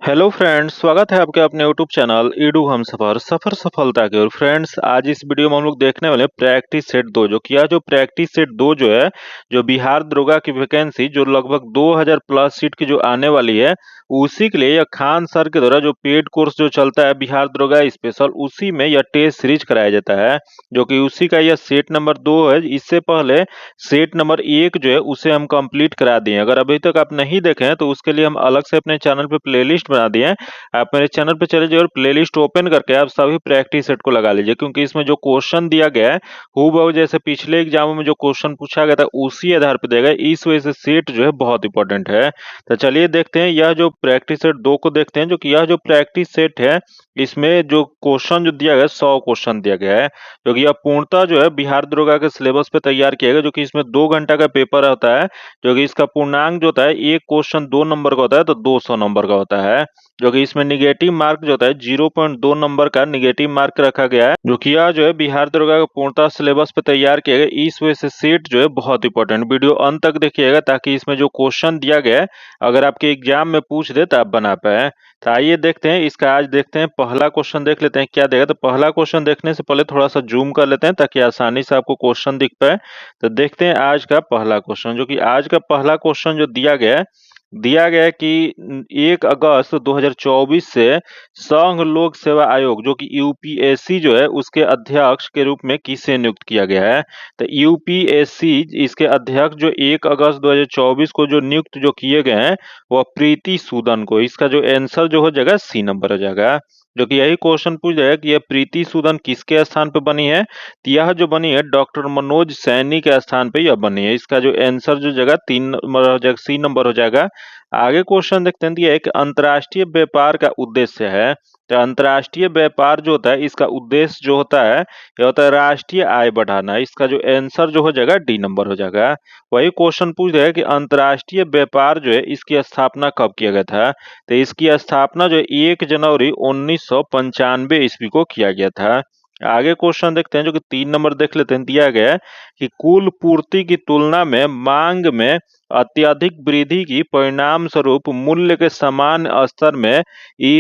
Hello friends, स्वागत है आपके अपने यूट्यूब चैनल ईडू हम सफर सफर सफलता की ओर। फ्रेंड्स, आज इस वीडियो में हम लोग देखने वाले प्रैक्टिस सेट दो, जो कि यह जो प्रैक्टिस सेट दो जो है, जो बिहार दरोगा की वैकेंसी जो लगभग 2000 प्लस सीट की जो आने वाली है, उसी के लिए यह खान सर के द्वारा जो पेड कोर्स जो चलता है बिहार दरोगा स्पेशल, उसी में यह टेस्ट सीरीज कराया जाता है, जो कि उसी का यह सेट नंबर 2 है। इससे पहले सेट नंबर 1 जो है उसे हम कंप्लीट करा दिए। अगर अभी तक आप नहीं देखे हैं तो उसके लिए हम अलग से अपने चैनल पे प्लेलिस्ट बना दिए हैं। आप मेरे चैनल पे चले जाइए और प्लेलिस्ट ओपन करके आप सभी प्रैक्टिस सेट को लगा लीजिए, क्योंकि इसमें जो क्वेश्चन दिया गया है हूबहू जैसे पिछले एग्जामों में जो क्वेश्चन पूछा गया था उसी आधार पर देगा। इस वजह से सेट जो है बहुत इंपॉर्टेंट है। तो चलिए देखते हैं यह जो प्रैक्टिस सेट 2 को देखते हैं, जो कि यह जो प्रैक्टिस सेट है इसमें जो क्वेश्चन जो दिया गया है 100 क्वेश्चन दिया गया है, जो कि यह पूर्णतः जो है बिहार दरोगा के सिलेबस पे तैयार किया गया, जो कि इसमें 2 घंटा का पेपर होता है। जो कि इसका पूर्णांक जो होता है, एक क्वेश्चन 2 नंबर का होता है तो 200 नंबर का होता है। जो कि इसमें निगेटिव मार्क जो होता है 0.2 नंबर का निगेटिव मार्क रखा गया है, जो कि यह जो है बिहार दरोगा का पूर्णतः सिलेबस पे तैयार किया गया। इस वजह से सेट जो है बहुत इंपॉर्टेंट। वीडियो अंत तक देखिएगा ताकि इसमें जो क्वेश्चन दिया गया है अगर आपके एग्जाम में पूछ दे तो आप बना पाए। तो आइए देखते हैं इसका, आज देखते हैं पहला क्वेश्चन, देख लेते हैं क्या देगा। तो पहला क्वेश्चन देखने से पहले थोड़ा सा जूम कर लेते हैं ताकि आसानी से आपको क्वेश्चन दिख पाए। तो देखते हैं आज का पहला क्वेश्चन, जो कि आज का पहला क्वेश्चन जो दिया गया है कि 1 अगस्त 2024 से संघ लोक सेवा आयोग जो कि यूपीएससी जो है उसके अध्यक्ष के रूप में किसे नियुक्त किया गया है। तो यूपीएससी इसके अध्यक्ष जो 1 अगस्त 2024 को जो नियुक्त जो किए गए हैं वह प्रीति सूदन को। इसका जो आंसर जो हो जाएगा सी नंबर हो जाएगा। जो कि यही क्वेश्चन पूछ जाएगा कि यह प्रीति सूदन किसके स्थान पे बनी है। तो यह जो बनी है डॉक्टर मनोज सैनी के स्थान पे यह बनी है। इसका जो आंसर जो जगह 3 नंबर हो जाएगा, सी नंबर हो जाएगा। आगे क्वेश्चन देखते हैं, दिया है कि अंतर्राष्ट्रीय व्यापार का उद्देश्य है। तो अंतर्राष्ट्रीय व्यापार जो होता है इसका उद्देश्य जो होता है यह होता है राष्ट्रीय आय बढ़ाना। इसका जो आंसर जो हो जाएगा डी नंबर हो जाएगा। वही क्वेश्चन पूछ रहा है कि अंतर्राष्ट्रीय व्यापार जो है इसकी स्थापना कब किया गया था। तो इसकी स्थापना जो है 1 जनवरी 1995 ईस्वी को किया गया था। आगे क्वेश्चन देखते हैं, जो कि 3 नंबर देख लेते हैं। दिया गया है कि कुल पूर्ति की तुलना में मांग में अत्यधिक वृद्धि की परिणाम स्वरूप मूल्य के समान स्तर में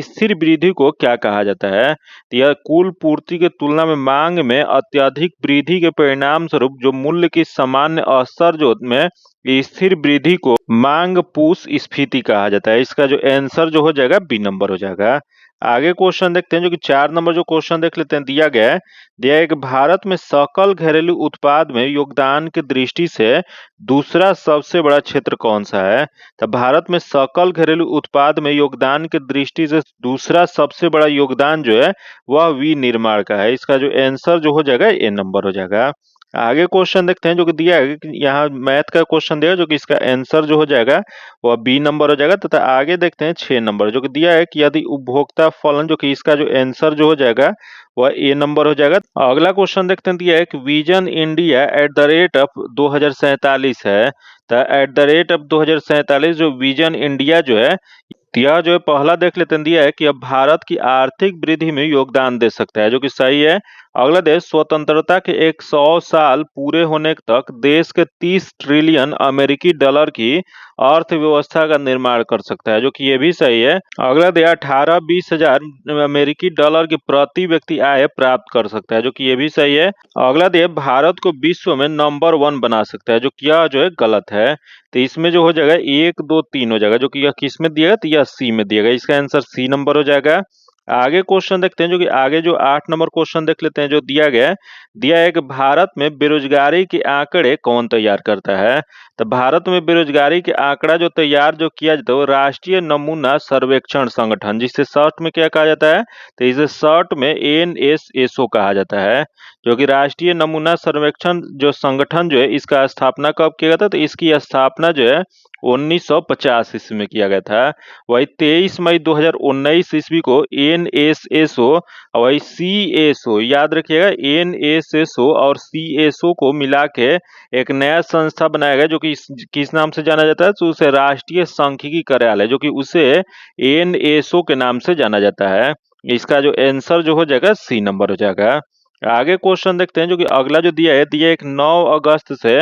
स्थिर वृद्धि को क्या कहा जाता है। तो यह कुल पूर्ति की तुलना में मांग में अत्यधिक वृद्धि के परिणाम स्वरूप जो मूल्य की सामान्य स्तर जो में स्थिर वृद्धि को मांग पुश स्फीति कहा जाता है। इसका जो आंसर जो हो जाएगा बी नंबर हो जाएगा। आगे क्वेश्चन देखते हैं, जो कि 4 नंबर जो क्वेश्चन देख लेते हैं। दिया है कि भारत में सकल घरेलू उत्पाद में योगदान की दृष्टि से दूसरा सबसे बड़ा क्षेत्र कौन सा है। तो भारत में सकल घरेलू उत्पाद में योगदान की दृष्टि से दूसरा सबसे बड़ा योगदान जो है वह विनिर्माण का है। इसका जो आंसर जो हो जाएगा ए नंबर हो जाएगा। आगे क्वेश्चन देखते हैं, जो कि दिया है कि यहाँ मैथ का क्वेश्चन दिया है, जो कि इसका आंसर जो हो जाएगा वह बी नंबर हो जाएगा। तथा आगे देखते हैं 6 नंबर, जो कि दिया है कि यदि उपभोक्ता फलन, जो कि इसका जो आंसर जो हो जाएगा वह ए नंबर हो जाएगा। अगला क्वेश्चन देखते हैं, दिया है कि विजन इंडिया @ 2047 है। तो @2047 जो विजन इंडिया जो है, यह जो है पहला देख लेते हैं। दिया है कि अब भारत की आर्थिक वृद्धि में योगदान दे सकता है, जो कि सही है। अगला देश स्वतंत्रता के 100 साल पूरे होने तक देश के 30 ट्रिलियन अमेरिकी डॉलर की अर्थव्यवस्था का निर्माण कर सकता है, जो कि ये भी सही है। अगला दिया 18-20 हजार अमेरिकी डॉलर की प्रति व्यक्ति आय प्राप्त कर सकता है, जो कि ये भी सही है। अगला दिया भारत को विश्व में नंबर 1 बना सकता है, जो कि यह जो है गलत है। तो इसमें जो हो जाएगा 1 2 3 हो जाएगा, जो कि यह किस में दिएगा, तो यह सी में दिएगा। इसका आंसर सी नंबर हो जाएगा। आगे क्वेश्चन देखते हैं, जो कि आगे जो 8 नंबर क्वेश्चन देख लेते हैं। जो दिया है कि भारत में बेरोजगारी के आंकड़े कौन तैयार करता है। तो भारत में बेरोजगारी के आंकड़ा जो तैयार जो किया जाता है वो राष्ट्रीय नमूना सर्वेक्षण संगठन, जिसे शॉर्ट में क्या कहा जाता है, तो इसे शॉर्ट में एनएसएसओ कहा जाता है। जो कि राष्ट्रीय नमूना सर्वेक्षण जो संगठन जो है इसका स्थापना कब किया गया था, तो इसकी स्थापना जो है 1950 ईस्वी में किया गया था। वही 23 मई 2019 ईस्वी को एनएसएसओ और वही सीएसओ, याद रखिएगा एनएसएसओ और सीएसओ को मिला के एक नया संस्था बनाया गया, जो कि किस नाम से जाना जाता है, तो उसे राष्ट्रीय सांख्यिकी कार्यालय, जो कि उसे एनएसओ के नाम से जाना जाता है। इसका जो आंसर जो हो जाएगा सी नंबर हो जाएगा। आगे क्वेश्चन देखते हैं, जो कि अगला जो दिया है 9 अगस्त से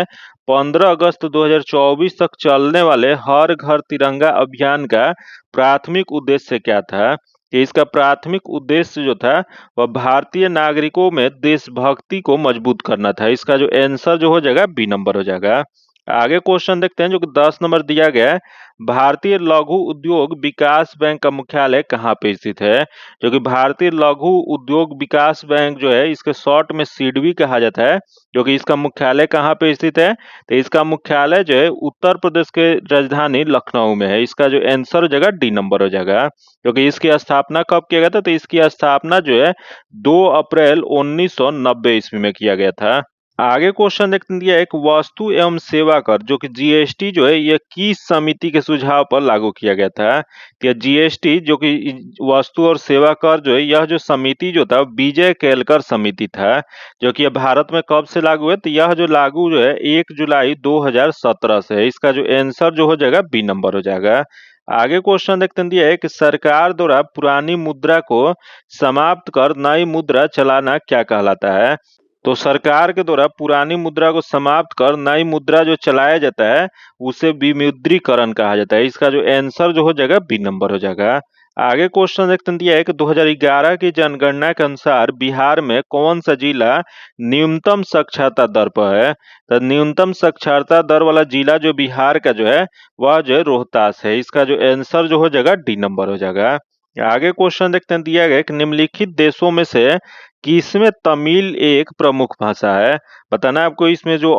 15 अगस्त 2024 तक चलने वाले हर घर तिरंगा अभियान का प्राथमिक उद्देश्य क्या था? कि इसका प्राथमिक उद्देश्य जो था वह भारतीय नागरिकों में देशभक्ति को मजबूत करना था। इसका जो आंसर जो हो जाएगा बी नंबर हो जाएगा। आगे क्वेश्चन देखते हैं जो कि 10 नंबर दिया गया है। भारतीय लघु उद्योग विकास बैंक का मुख्यालय कहाँ पे स्थित है? जो कि भारतीय लघु उद्योग विकास बैंक जो है इसके शॉर्ट में सिडबी कहा जाता है, जो कि इसका मुख्यालय कहाँ पे स्थित है? तो इसका मुख्यालय जो है उत्तर प्रदेश के राजधानी लखनऊ में है। इसका जो आंसर हो जाएगा डी नंबर हो जाएगा। क्योंकि इसकी स्थापना कब किया गया था? तो इसकी स्थापना जो है 2 अप्रैल 1990 ईस्वी में किया गया था। आगे क्वेश्चन देखते हैं, एक वस्तु एवं सेवा कर जो कि जीएसटी जो है यह किस समिति के सुझाव पर लागू किया गया था? कि जीएसटी जो कि वस्तु और सेवा कर जो है यह जो समिति जो था विजय केलकर समिति था, जो कि यह भारत में कब से लागू है? तो यह जो लागू जो है 1 जुलाई 2017 से है। इसका जो आंसर जो हो जाएगा बी नंबर हो जाएगा। आगे क्वेश्चन देखते हैं, दिया है कि सरकार द्वारा पुरानी मुद्रा को समाप्त कर नई मुद्रा चलाना क्या कहलाता है? तो सरकार के द्वारा पुरानी मुद्रा को समाप्त कर नई मुद्रा जो चलाया जाता है उसे विमुद्रीकरण कहा जाता है। इसका जो आंसर जो हो जाएगा बी नंबर हो जाएगा। आगे क्वेश्चन देखते हैं, दिया है कि 2011 की जनगणना के अनुसार बिहार में कौन सा जिला न्यूनतम साक्षरता दर पर है? तो न्यूनतम साक्षरता दर वाला जिला जो बिहार का जो है वह जो है रोहतास है। इसका जो आंसर जो हो जाएगा डी नंबर हो जाएगा। आगे क्वेश्चन देखते हैं, दिया गया कि निम्नलिखित देशों में से किसमें तमिल एक प्रमुख भाषा है? बताना है आपको। इसमें जो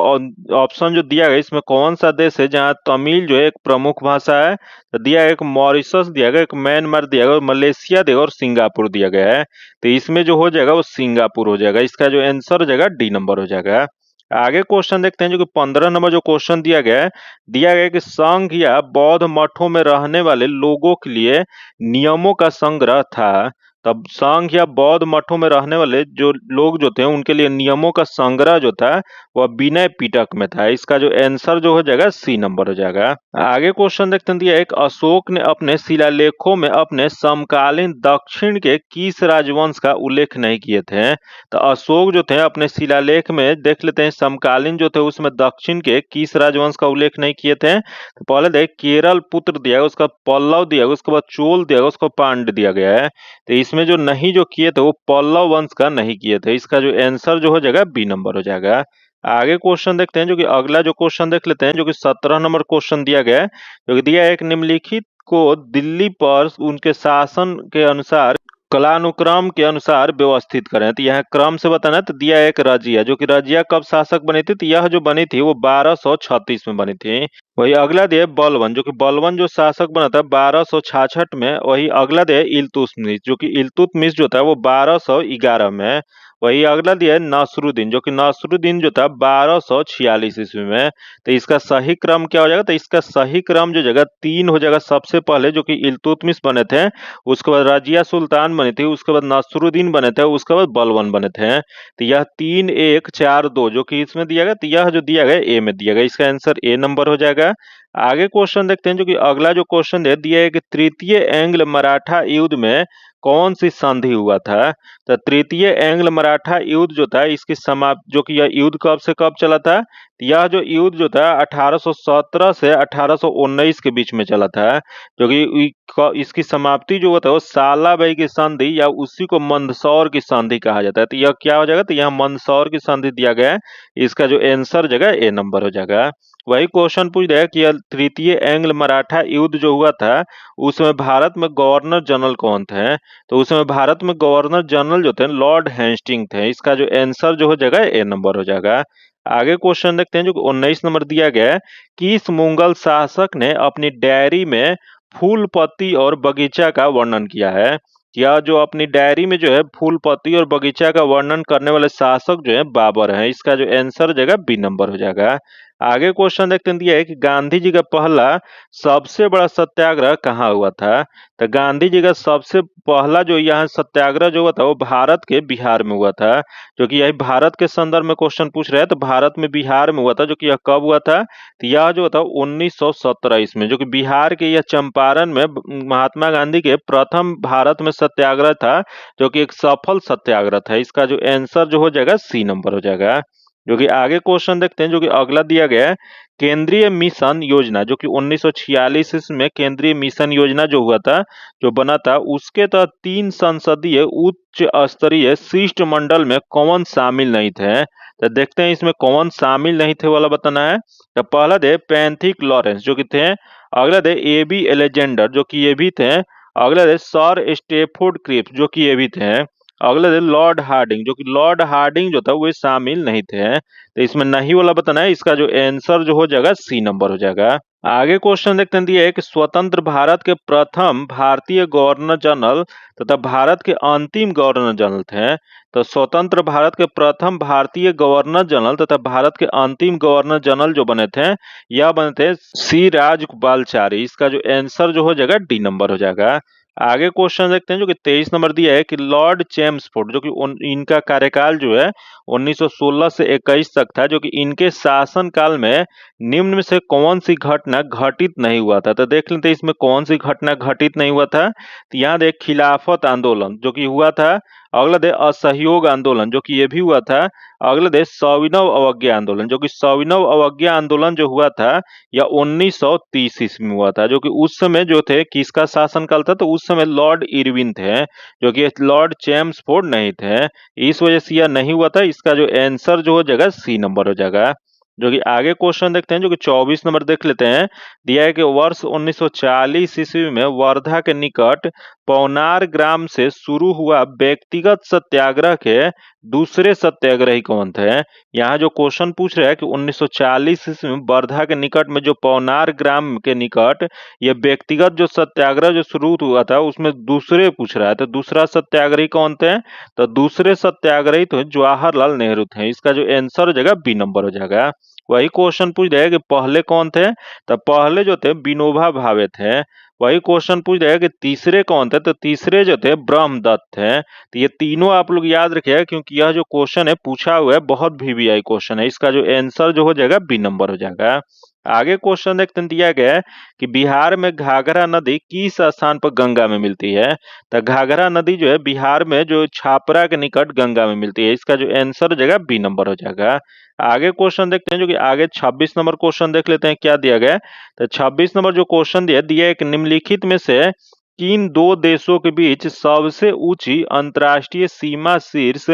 ऑप्शन जो दिया गया इसमें कौन सा देश है जहां तमिल जो है एक प्रमुख भाषा है? तो दिया गया एक मॉरिशस दिया गया, एक म्यांमार दिया गया, मलेशिया दिया गया और सिंगापुर दिया गया है। तो इसमें जो हो जाएगा वो सिंगापुर हो जाएगा। इसका जो आंसर हो जाएगा डी नंबर हो जाएगा। आगे क्वेश्चन देखते हैं जो कि 15 नंबर जो क्वेश्चन दिया गया है, दिया गया है कि संघ या बौद्ध मठों में रहने वाले लोगों के लिए नियमों का संग्रह था। तब संघ या बौद्ध मठों में रहने वाले जो लोग जो थे उनके लिए नियमों का संग्रह जो था वह विनय पिटक में था। इसका जो आंसर जो हो जाएगा सी नंबर हो जाएगा। आगे क्वेश्चन देखते हैं, दिया एक अशोक ने अपने शिलालेखों में अपने समकालीन दक्षिण के किस राजवंश का उल्लेख नहीं किए थे? तो अशोक जो थे अपने शिलालेख में देख लेते हैं समकालीन जो थे उसमें दक्षिण के किस राजवंश का उल्लेख नहीं किए थे? तो पहले देख केरल पुत्र दिया गया, उसका पल्लव दिया गया, उसके बाद चोल दिया गया, उसको पांड्य दिया गया है। तो इसमें जो नहीं जो किए थे वो पल्लव वंश का नहीं किए थे। इसका जो आंसर जो हो जाएगा बी नंबर हो जाएगा। आगे क्वेश्चन देखते हैं जो कि अगला जो क्वेश्चन देख लेते हैं जो कि 17 नंबर क्वेश्चन दिया गया है, जो कि दिया है एक निम्नलिखित को दिल्ली पर उनके शासन के अनुसार कालानुक्रम के अनुसार व्यवस्थित करें। तो यह क्रम से बताना है। तो दिया है एक रजिया, जो कि रजिया कब शासक बनी थी? तो यह जो बनी थी वो 1236 में बनी थी। वही अगला दिया है बलवन, जो कि बलवन जो शासक बना था 1266 में। वही अगला दिया है इल्तुतमिश, जो कि इल्तुतमिश जो था वो 1211 में। वही अगला दिया है नसरुद्दीन, जो कि नसरुद्दीन जो था 1246 ईस्वी में। तो इसका सही क्रम क्या हो जाएगा? तो इसका सही क्रम जो जगह 3 हो जाएगा। सबसे पहले जो कि इल्तुतमिश बने थे, उसके बाद रजिया सुल्तान बनी थी, उसके बाद नसरुद्दीन बने थे, उसके बाद बलवन बने थे। तो यह 3 1 4 2 जो कि इसमें दिया गया, तो यह जो दिया गया ए में दिया गया। इसका आंसर ए नंबर हो जाएगा। आगे क्वेश्चन देखते हैं जो कि अगला जो क्वेश्चन दिया है कि तृतीय एंग्ल मराठा युद्ध में कौन सी संधि हुआ था? तो तृतीय एंग्ल मराठा युद्ध जो था इसकी समाप्त जो कि यह युद्ध कब से कब चला था? यह जो युद्ध जो था 1817 से 1819 के बीच में चला था, जो कि इसकी समाप्ति जो हुआ था वो सालाबाई की संधि या उसी को मंदसौर की संधि कहा जाता है। तो यह क्या हो जाएगा? तो यह मंदसौर की संधि दिया गया है। इसका जो आंसर जगह ए नंबर हो जाएगा। वही क्वेश्चन पूछ रहा है कि यह तृतीय एंग्ल मराठा युद्ध जो हुआ था उसमें भारत में गवर्नर जनरल कौन थे? तो उसमें भारत में गवर्नर जनरल जो थे लॉर्ड हेस्टिंग थे। इसका जो आंसर जो हो जाएगा ए नंबर हो जाएगा। आगे क्वेश्चन देखते हैं जो 19 नंबर दिया गया है, किस मुगल शासक ने अपनी डायरी में फूल पत्ती और बगीचा का वर्णन किया है? या जो अपनी डायरी में जो है फूल पत्ती और बगीचा का वर्णन करने वाले शासक जो है बाबर हैं। इसका जो आंसर हो जाएगा बी नंबर हो जाएगा। आगे क्वेश्चन देखते हैं, दिया है कि गांधी जी का पहला सबसे बड़ा सत्याग्रह कहाँ हुआ था? तो गांधी जी का सबसे पहला जो यहाँ सत्याग्रह जो हुआ था वो भारत के बिहार में हुआ था, जो कि यही भारत के संदर्भ में क्वेश्चन पूछ रहे हैं। तो भारत में बिहार में हुआ था, जो कि यह कब हुआ था? तो यह जो था 1917 में, जो कि बिहार के यह चंपारण में महात्मा गांधी के प्रथम भारत में सत्याग्रह था, जो कि एक सफल सत्याग्रह था। इसका जो आंसर जो हो जाएगा सी नंबर हो जाएगा। जो कि आगे क्वेश्चन देखते हैं, जो कि अगला दिया गया है, केंद्रीय मिशन योजना जो कि 1946 में केंद्रीय मिशन योजना जो हुआ था, जो बना था, उसके तहत 3 संसदीय उच्च स्तरीय शिष्टमंडल में कौन शामिल नहीं थे। तो देखते हैं इसमें कौन शामिल नहीं थे वाला बताना है। तो पहला थे पैंथिक लॉरेंस जो कि थे, अगला थे एबी एलेजेंडर जो कि ये भी थे, अगला थे सर स्टेफोर्ड क्रिप्स जो कि ये भी थे, अगला थे लॉर्ड हार्डिंग जो कि लॉर्ड हार्डिंग जो था वो शामिल नहीं थे। तो इसमें नहीं वाला बताना है, इसका जो आंसर जो हो जाएगा सी नंबर हो जाएगा। आगे क्वेश्चन देखते हैं, दिया है कि स्वतंत्र भारत के प्रथम भारतीय गवर्नर जनरल तथा भारत के अंतिम गवर्नर जनरल थे। तो स्वतंत्र भारत के प्रथम भारतीय गवर्नर जनरल तथा भारत के अंतिम गवर्नर जनरल जो बने थे, यह बने थे सी राजगोपालचारी। इसका जो आंसर जो हो जाएगा डी नंबर हो जाएगा। आगे क्वेश्चन देखते हैं, जो कि 23 नंबर दिया है कि लॉर्ड चेम्सफोर्ड जो कि इनका कार्यकाल जो है 1916 से 21 तक था, जो कि इनके शासन काल में निम्न में से कौन सी घटना घटित नहीं हुआ था। तो देख लेते हैं इसमें कौन सी घटना घटित नहीं हुआ था। तो यहाँ देख खिलाफत आंदोलन जो कि हुआ था, अगला दे असहयोग आंदोलन जो कि ये भी हुआ था, अगला दे सविनय अवज्ञा आंदोलन जो कि सविनय अवज्ञा आंदोलन जो हुआ था या 1930 ईस्वी में हुआ था, जो कि उस समय जो थे किसका शासनकाल था, तो उस समय लॉर्ड इरविन थे, जो कि लॉर्ड चेम्सफोर्ड नहीं थे। इस वजह से यह नहीं हुआ था। इसका जो आंसर जो हो जाएगा सी नंबर हो जाएगा। जो कि आगे क्वेश्चन देखते हैं, जो कि 24 नंबर देख लेते हैं। दिया है कि वर्ष 1940 ईस्वी में वर्धा के निकट पौनार ग्राम से शुरू हुआ व्यक्तिगत सत्याग्रह के दूसरे सत्याग्रही कौन थे। यहाँ जो क्वेश्चन पूछ रहा है कि 1940 ईस्वी में वर्धा के निकट में जो पौनार ग्राम के निकट ये व्यक्तिगत जो सत्याग्रह जो शुरू हुआ था, उसमें दूसरे पूछ रहा है। तो दूसरा सत्याग्रही कौन थे, तो दूसरे सत्याग्रही तो जवाहरलाल नेहरू थे। इसका जो आंसर हो जाएगा बी नंबर हो जाएगा। वही क्वेश्चन पूछ रहा है कि पहले कौन थे, तो पहले जो थे विनोबा भावे थे। वही क्वेश्चन पूछ रहा है कि तीसरे कौन थे, तो तीसरे जो थे ब्रह्मदत्त थे। तो ये तीनों आप लोग याद रखिएगा, क्योंकि यह जो क्वेश्चन है पूछा हुआ है बहुत वीवीआई क्वेश्चन है। इसका जो आंसर जो हो जाएगा बी नंबर हो जाएगा। आगे क्वेश्चन देखते हैं, दिया गया है कि बिहार में घाघरा नदी किस स्थान पर गंगा में मिलती है। तो घाघरा नदी जो है बिहार में जो छापरा के निकट गंगा में मिलती है। इसका जो आंसर हो जाएगा बी नंबर हो जाएगा। आगे क्वेश्चन देखते हैं, जो कि आगे 26 नंबर क्वेश्चन देख लेते हैं क्या दिया गया है। तो 26 नंबर जो क्वेश्चन दिया है, एक निम्नलिखित में से किन दो देशों के बीच सबसे ऊंची अंतर्राष्ट्रीय सीमा शीर्ष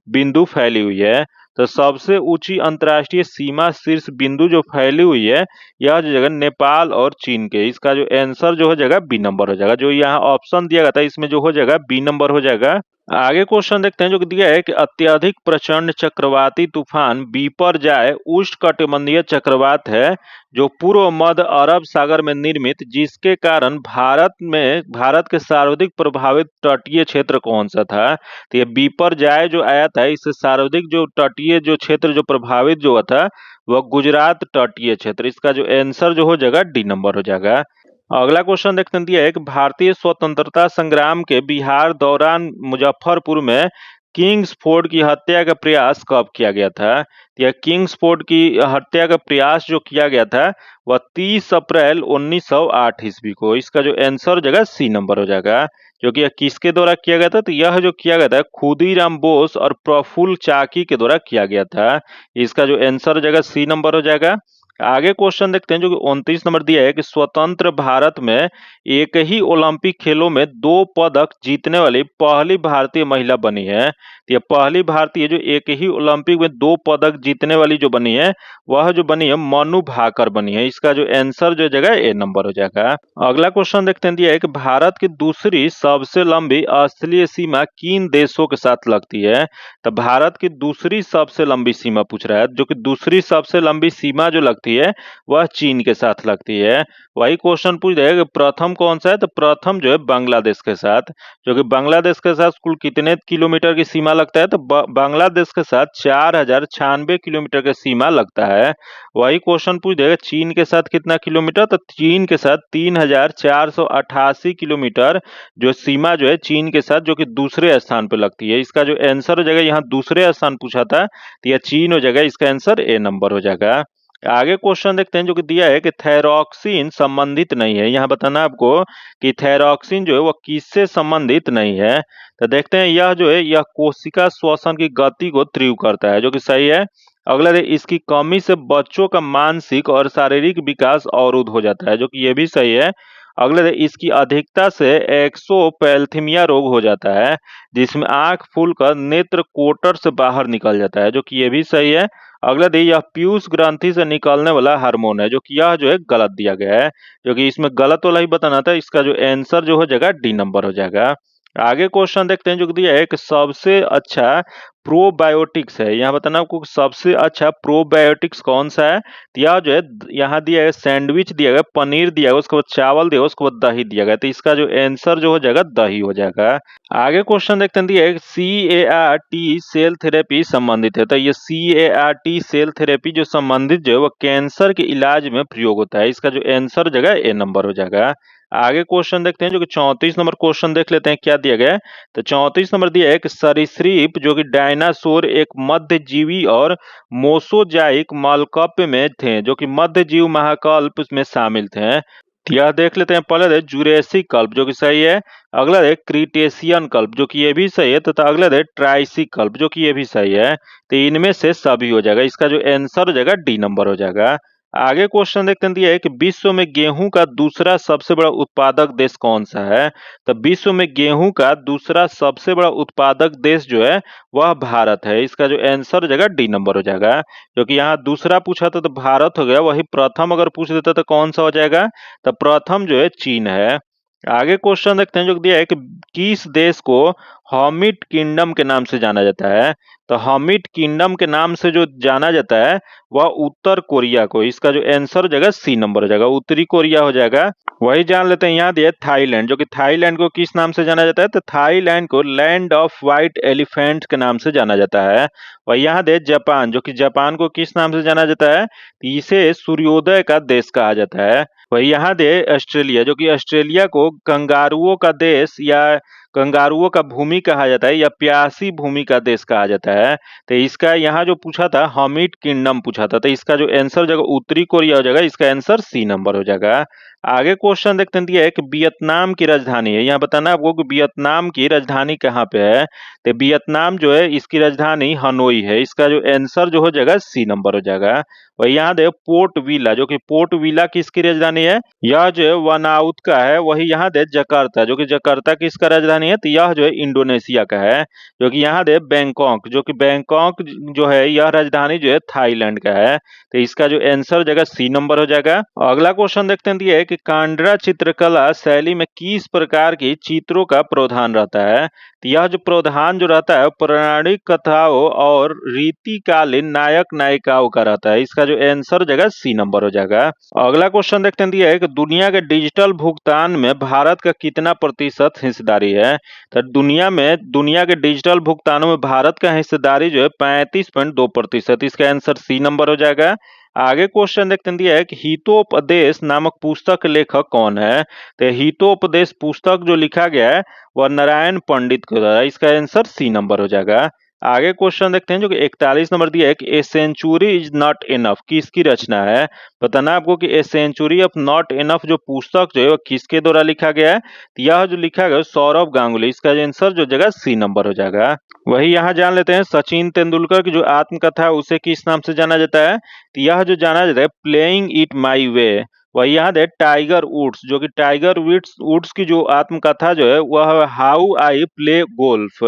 बिंदु फैली हुई है। तो सबसे ऊंची अंतर्राष्ट्रीय सीमा शीर्ष बिंदु जो फैली हुई है, यह जो जगह नेपाल और चीन के। इसका जो आंसर जो हो जाएगा बी नंबर हो जाएगा। जो यहाँ ऑप्शन दिया गया था इसमें जो हो जाएगा बी नंबर हो जाएगा। आगे क्वेश्चन देखते हैं, जो कि दिया है कि अत्यधिक प्रचंड चक्रवाती तूफान बिपरजॉय उष्णकटिबंधीय चक्रवात है जो पूर्व मध्य अरब सागर में निर्मित, जिसके कारण भारत के सर्वाधिक प्रभावित तटीय क्षेत्र कौन सा था। तो ये बिपरजॉय जो आया था, इससे सर्वाधिक जो तटीय जो क्षेत्र जो प्रभावित जो हुआ था वह गुजरात तटीय क्षेत्र। इसका जो आंसर जो हो जाएगा डी नंबर हो जाएगा। अगला क्वेश्चन देखते हैं, दिया है कि भारतीय स्वतंत्रता संग्राम के बिहार दौरान मुजफ्फरपुर में किंग्सफोर्ड की हत्या का प्रयास कब किया गया था। यह किंग्सफोर्ड की हत्या का प्रयास जो किया गया था वह 30 अप्रैल 1908 ईस्वी को। इसका जो आंसर हो जाएगा सी नंबर हो जाएगा। जो कि यह किसके द्वारा किया गया था, तो यह जो किया गया था खुदीराम बोस और प्रफुल्ल चाकी के द्वारा किया गया था। इसका जो आंसर हो जाएगा सी नंबर हो जाएगा। आगे क्वेश्चन देखते हैं, जो कि 29 नंबर दिया है कि स्वतंत्र भारत में एक ही ओलंपिक खेलों में 2 पदक जीतने वाली पहली भारतीय महिला बनी है। तो ये पहली भारतीय जो एक ही ओलंपिक में 2 पदक जीतने वाली जो बनी है, वह जो बनी है मनु भाकर बनी है। इसका जो आंसर जो जगह ए नंबर हो जाएगा। अगला क्वेश्चन देखते हैं, दिया है कि भारत की दूसरी सबसे लंबी स्थलीय सीमा किन देशों के साथ लगती है। तो भारत की दूसरी सबसे लंबी सीमा पूछ रहा है, जो कि दूसरी सबसे लंबी सीमा जो लगती है वह चीन के साथ लगती है। वही क्वेश्चन पूछ रहा है कि प्रथम कौन सा है, तो प्रथम जो है बांग्लादेश के साथ। जो कि बांग्लादेश के साथ कुल कितने किलोमीटर की सीमा लगता है, तो बांग्लादेश के साथ 4096 किलोमीटर की सीमा लगता है। वही क्वेश्चन पूछ देगा चीन के साथ कितना किलोमीटर, तो चीन के साथ 3488 किलोमीटर जो सीमा जो है चीन के साथ, जो कि दूसरे स्थान पर लगती है। इसका जो आंसर हो जाएगा, यहाँ दूसरे स्थान पूछा था तो यह चीन हो जाएगा। इसका आंसर ए नंबर हो जाएगा। आगे क्वेश्चन देखते हैं, जो कि दिया है कि थायरॉक्सिन संबंधित नहीं है। यहाँ बताना आपको कि थायरॉक्सिन जो है वह किससे संबंधित नहीं है। तो देखते हैं, यह जो है यह कोशिका श्वसन की गति को तीव्र करता है, जो कि सही है। अगला है इसकी कमी से बच्चों का मानसिक और शारीरिक विकास अवरुद्ध हो जाता है, जो कि ये भी सही है। अगला है इसकी अधिकता से एक्सोपेल्थीमिया रोग हो जाता है, जिसमें आंख फूलकर नेत्र कोटर से बाहर निकल जाता है, जो कि ये भी सही है। अगला है यह पीयूष ग्रंथि से निकलने वाला हार्मोन है, जो कि यह जो है गलत दिया गया है, जो कि इसमें गलत वाला ही बताना था। इसका जो आंसर जो हो जाएगा डी नंबर हो जाएगा। आगे क्वेश्चन देखते हैं, जो कि दिया है कि सबसे अच्छा प्रोबायोटिक्स है। यहाँ बताना आपको सबसे अच्छा प्रोबायोटिक्स कौन सा है। तो यह जो है यहाँ दिया है सैंडविच दिया गया, पनीर दिया गया, उसके बाद चावल दिया गया, उसके बाद दही दिया गया। तो इसका जो आंसर जो हो जाएगा दही हो जाएगा। आगे क्वेश्चन देखते हैं, दिया है CAR-T सेल थेरेपी संबंधित है। तो ये CAR-T सेल थेरेपी जो संबंधित जो है वो कैंसर के इलाज में प्रयोग होता है। इसका जो आंसर हो जाएगा ए नंबर हो जाएगा। आगे क्वेश्चन देखते हैं, जो कि 34 नंबर क्वेश्चन देख लेते हैं क्या दिया गया है। तो 34 नंबर दिया है कि सरीसृप जो कि डायनासोर एक मध्यजीवी और मोसोजाइक महाकल्प में थे, जो कि मध्यजीव महाकल्प में शामिल थे। तो यह देख लेते हैं, पहले है जुरेसिक कल्प जो कि सही है। अगला है क्रिटेशियन कल्प जो कि ये भी सही है, तथा अगला है ट्राइसिक कल्प जो कि ये भी सही है। तो इनमें से सभी हो जाएगा। इसका जो आंसर हो जाएगा डी नंबर हो जाएगा। आगे क्वेश्चन देखते हैं, दिया है कि विश्व में गेहूं का दूसरा सबसे बड़ा उत्पादक देश कौन सा है। तो विश्व में गेहूं का दूसरा सबसे बड़ा उत्पादक देश जो है वह भारत है। इसका जो आंसर हो जाएगा डी नंबर हो जाएगा, क्योंकि यहाँ दूसरा पूछा था तो भारत हो गया, वही प्रथम अगर पूछ देता तो कौन सा हो जाएगा। तो प्रथम जो है चीन है। आगे क्वेश्चन देखते हैं, जो दिया है कि किस देश को हॉमिट किंगडम के नाम से जाना जाता है। तो हॉमिट किंगडम के नाम से जो जाना जाता है वह उत्तर कोरिया को। इसका जो आंसर हो जाएगा सी नंबर हो जाएगा, उत्तरी कोरिया हो जाएगा। वही जान लेते हैं, यहाँ दिया थाईलैंड, जो कि थाईलैंड को किस नाम से जाना जाता है। तो थाईलैंड को लैंड ऑफ व्हाइट एलिफेंट के नाम से जाना जाता है। वही यहाँ दे जापान, जो कि जापान को किस नाम से जाना जाता है। तो इसे सूर्योदय का देश कहा जाता है। वही यहाँ दे ऑस्ट्रेलिया, जो कि ऑस्ट्रेलिया को कंगारुओं का देश या कंगारुओं का भूमि कहा जाता है या प्यासी भूमि का देश कहा जाता है। तो इसका यहाँ जो पूछा था हॉमिट किंगडम पूछा था, तो इसका जो आंसर जाएगा उत्तरी कोरिया हो जाएगा। इसका आंसर सी नंबर हो जाएगा। आगे क्वेश्चन देखते हैं, दिया है कि वियतनाम की राजधानी है। यहाँ बताना आपको कि वियतनाम की राजधानी कहाँ पे है। तो वियतनाम जो है इसकी राजधानी हनोई है। इसका जो आंसर जो हो जाएगा सी नंबर हो जाएगा। और यहाँ दे पोर्ट विला, जो कि पोर्ट विला किसकी राजधानी है। यह जो है वनाउत का है। वही यहाँ दे जकार्ता, जो कि जकार्ता किसका राजधानी है। तो यह जो है इंडोनेशिया का है। जो कि यहाँ दे बैंकॉक, जो कि बैंकॉक जो है यह राजधानी जो है थाईलैंड का है। तो इसका जो आंसर हो जाएगा सी नंबर हो जाएगा। अगला क्वेश्चन देखते हैं, दिया है कि कांड्रा चित्रकला शैली में किस प्रकार की चित्रों का प्रावधान रहता है। तो यह जो प्रावधान जो रहता है पौराणिक कथाओं और रीतिकालीन नायक नायिकाओं का रहता है। इसका जो आंसर हो जाएगा सी नंबर हो जाएगा। अगला क्वेश्चन देखते हैं, दिया है कि दुनिया के डिजिटल भुगतान में भारत का कितना प्रतिशत हिस्सेदारी है। तो दुनिया के डिजिटल भुगतानों में भारत का हिस्सेदारी जो है 35.2%। इसका आंसर सी नंबर हो जाएगा। आगे क्वेश्चन देखते हैं, दिया है कि हितोपदेश नामक पुस्तक के लेखक कौन है। तो हितोपदेश पुस्तक जो लिखा गया है वह नारायण पंडित के द्वारा। इसका आंसर सी नंबर हो जाएगा। आगे क्वेश्चन देखते हैं, जो कि 41 नंबर दिया है कि a century is not enough किसकी रचना है। बताना आपको कि a century of not enough जो पुस्तक जो है वो किसके द्वारा लिखा गया है। तो यह जो लिखा गया सौरभ गांगुली। इसका आंसर जो जगह सी नंबर हो जाएगा। वही यहाँ जान लेते हैं, सचिन तेंदुलकर की जो आत्मकथा है उसे किस नाम से जाना जाता है। तो यह जो जाना जाता है प्लेइंग इट माई वे। वही यहाँ दे टाइगर वुड्स, जो कि टाइगर वुड्स की जो आत्मकथा जो है वह हाउ आई प्ले गोल्फ।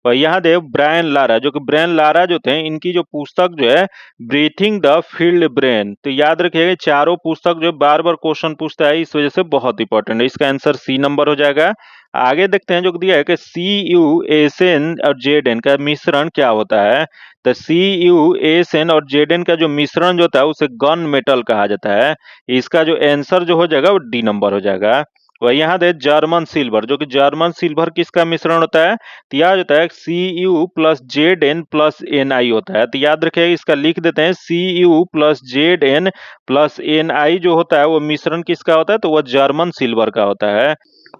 वही यहाँ दे ब्रायन लारा, जो कि ब्रायन लारा जो थे इनकी जो पुस्तक जो है ब्रीथिंग द फील्ड ब्रेन। तो याद रखिएगा चारों पुस्तक जो बार बार क्वेश्चन पूछता है, इस वजह से बहुत इंपॉर्टेंट है। इसका आंसर सी नंबर हो जाएगा। आगे देखते हैं, जो दिया है कि CuSN और Zn का मिश्रण क्या होता है। तो CuSN और Zn का जो मिश्रण जो होता है उसे गन मेटल कहा जाता है। इसका जो आंसर जो हो जाएगा वो डी नंबर हो जाएगा। वही यहाँ दे जर्मन सिल्वर, जो कि जर्मन सिल्वर किसका मिश्रण होता है। तो याद होता है Cu plus Zn plus Ni होता है। तो याद रखिएगा इसका लिख देते हैं Cu plus Zn plus Ni जो होता है वो मिश्रण किसका होता है। तो वह जर्मन सिल्वर का होता है।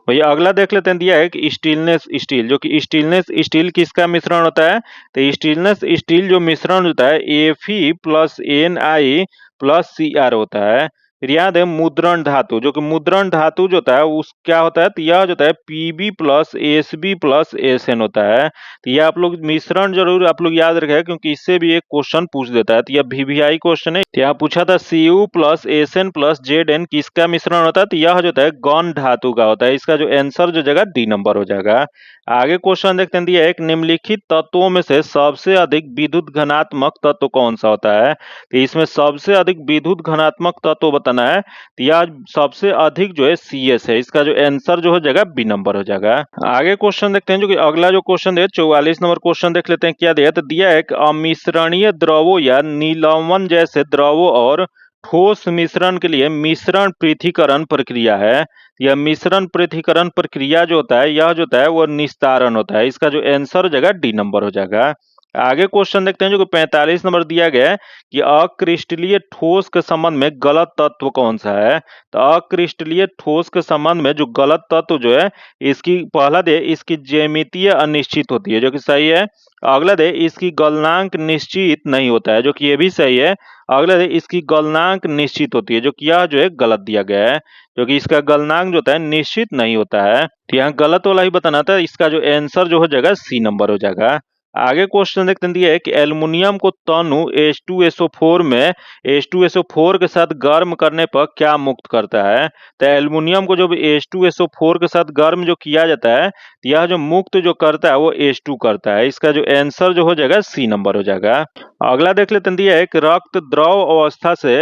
भैया अगला देख लेते हैं, दिया है कि स्टीलनेस स्टील, जो कि स्टीलनेस स्टील किसका मिश्रण होता है। तो स्टीलनेस स्टील जो मिश्रण होता है Fe plus Ni plus Cr होता है। फिर याद है मुद्रण धातु, जो कि मुद्रण धातु जो होता है उस क्या होता है, तो यह जो होता है Pb plus Sb plus Sn होता है। तो यह आप लोग मिश्रण जरूर आप लोग याद रखें, क्योंकि इससे भी एक क्वेश्चन पूछ देता है। तो यह VVI क्वेश्चन है। तो यहाँ पूछा था Cu plus Sn plus Zn किसका मिश्रण होता है, तो यह जो होता है गौण धातु का होता है। इसका जो आंसर जो जगह डी नंबर हो जाएगा। आगे क्वेश्चन देखते हैं, दिया एक निम्नलिखित तत्वों में से सबसे अधिक विद्युत घनात्मक तत्व कौन सा होता है। तो इसमें सबसे अधिक विद्युत घनात्मक तत्व बताना है, तो यह सबसे अधिक जो है CS है। इसका जो आंसर जो हो जाएगा बी नंबर हो जाएगा। आगे क्वेश्चन देखते हैं, जो कि अगला जो क्वेश्चन है 44 नंबर क्वेश्चन देख लेते हैं क्या दिया। तो दिया है कि अमिश्रणीय द्रवों या नीलवन जैसे द्रवों और ठोस मिश्रण के लिए मिश्रण पृथक्करण प्रक्रिया है। यह मिश्रण पृथक्करण प्रक्रिया जो होता है, यह जो होता है वो निस्तारण होता है। इसका जो आंसर हो जाएगा डी नंबर हो जाएगा। आगे क्वेश्चन देखते हैं, जो कि 45 नंबर दिया गया है कि अक्रिस्टलीय ठोस के संबंध में गलत तत्व कौन सा है। तो अक्रिस्टलीय ठोस के संबंध में जो गलत तत्व जो है, इसकी पहला दे इसकी ज्यामितीय अनिश्चित होती है, जो कि सही है। अगला दे इसकी गलनांक निश्चित नहीं होता है, जो कि ये भी सही है। अगला दे इसकी गलनांक निश्चित होती है, जो कि यह जो है गलत दिया गया है, जो कि इसका गलनांक जो होता है निश्चित नहीं होता है। तो यहाँ गलत वाला ही बताना था। इसका जो आंसर जो हो जाएगा सी नंबर हो जाएगा। आगे क्वेश्चन देखते हैं, दिया है कि एल्युमिनियम को तनु H2SO4 में H2SO4 के साथ गर्म करने पर क्या मुक्त करता है। तो एल्युमिनियम को जब H2SO4 के साथ गर्म जो किया जाता है, तो यह जो मुक्त जो करता है वो H2 करता है। इसका जो आंसर जो हो जाएगा सी नंबर हो जाएगा। अगला देख लेते हैं, दिया है कि रक्त द्रव अवस्था से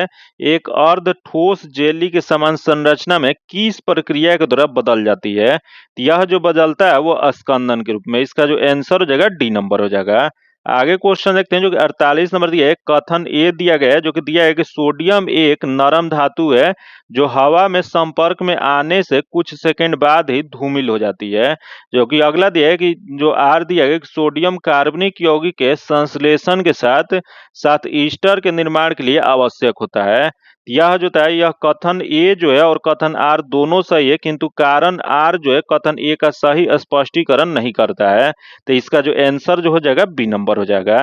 एक अर्ध ठोस जेली के समान संरचना में किस प्रक्रिया के द्वारा बदल जाती है। यह जो बदलता है वो स्कंदन के रूप में। इसका जो आंसर हो जाएगा डी नंबर हो जाएगा। आगे क्वेश्चन देखते हैं, जो कि 48 नंबर दिया है। कथन ए दिया गया है, जो कि दिया है कि सोडियम एक नरम धातु है जो हवा में संपर्क में आने से कुछ सेकंड बाद ही धूमिल हो जाती है। जो कि अगला दिया है कि जो आर दिया गया कि सोडियम कार्बनिक यौगिक के संश्लेषण के साथ साथ ईस्टर के निर्माण के लिए आवश्यक होता है। यह जो है यह कथन ए जो है और कथन आर दोनों सही है, किंतु कारण आर जो है कथन ए का सही स्पष्टीकरण नहीं करता है। तो इसका जो आंसर जो हो जाएगा बी नंबर हो जाएगा।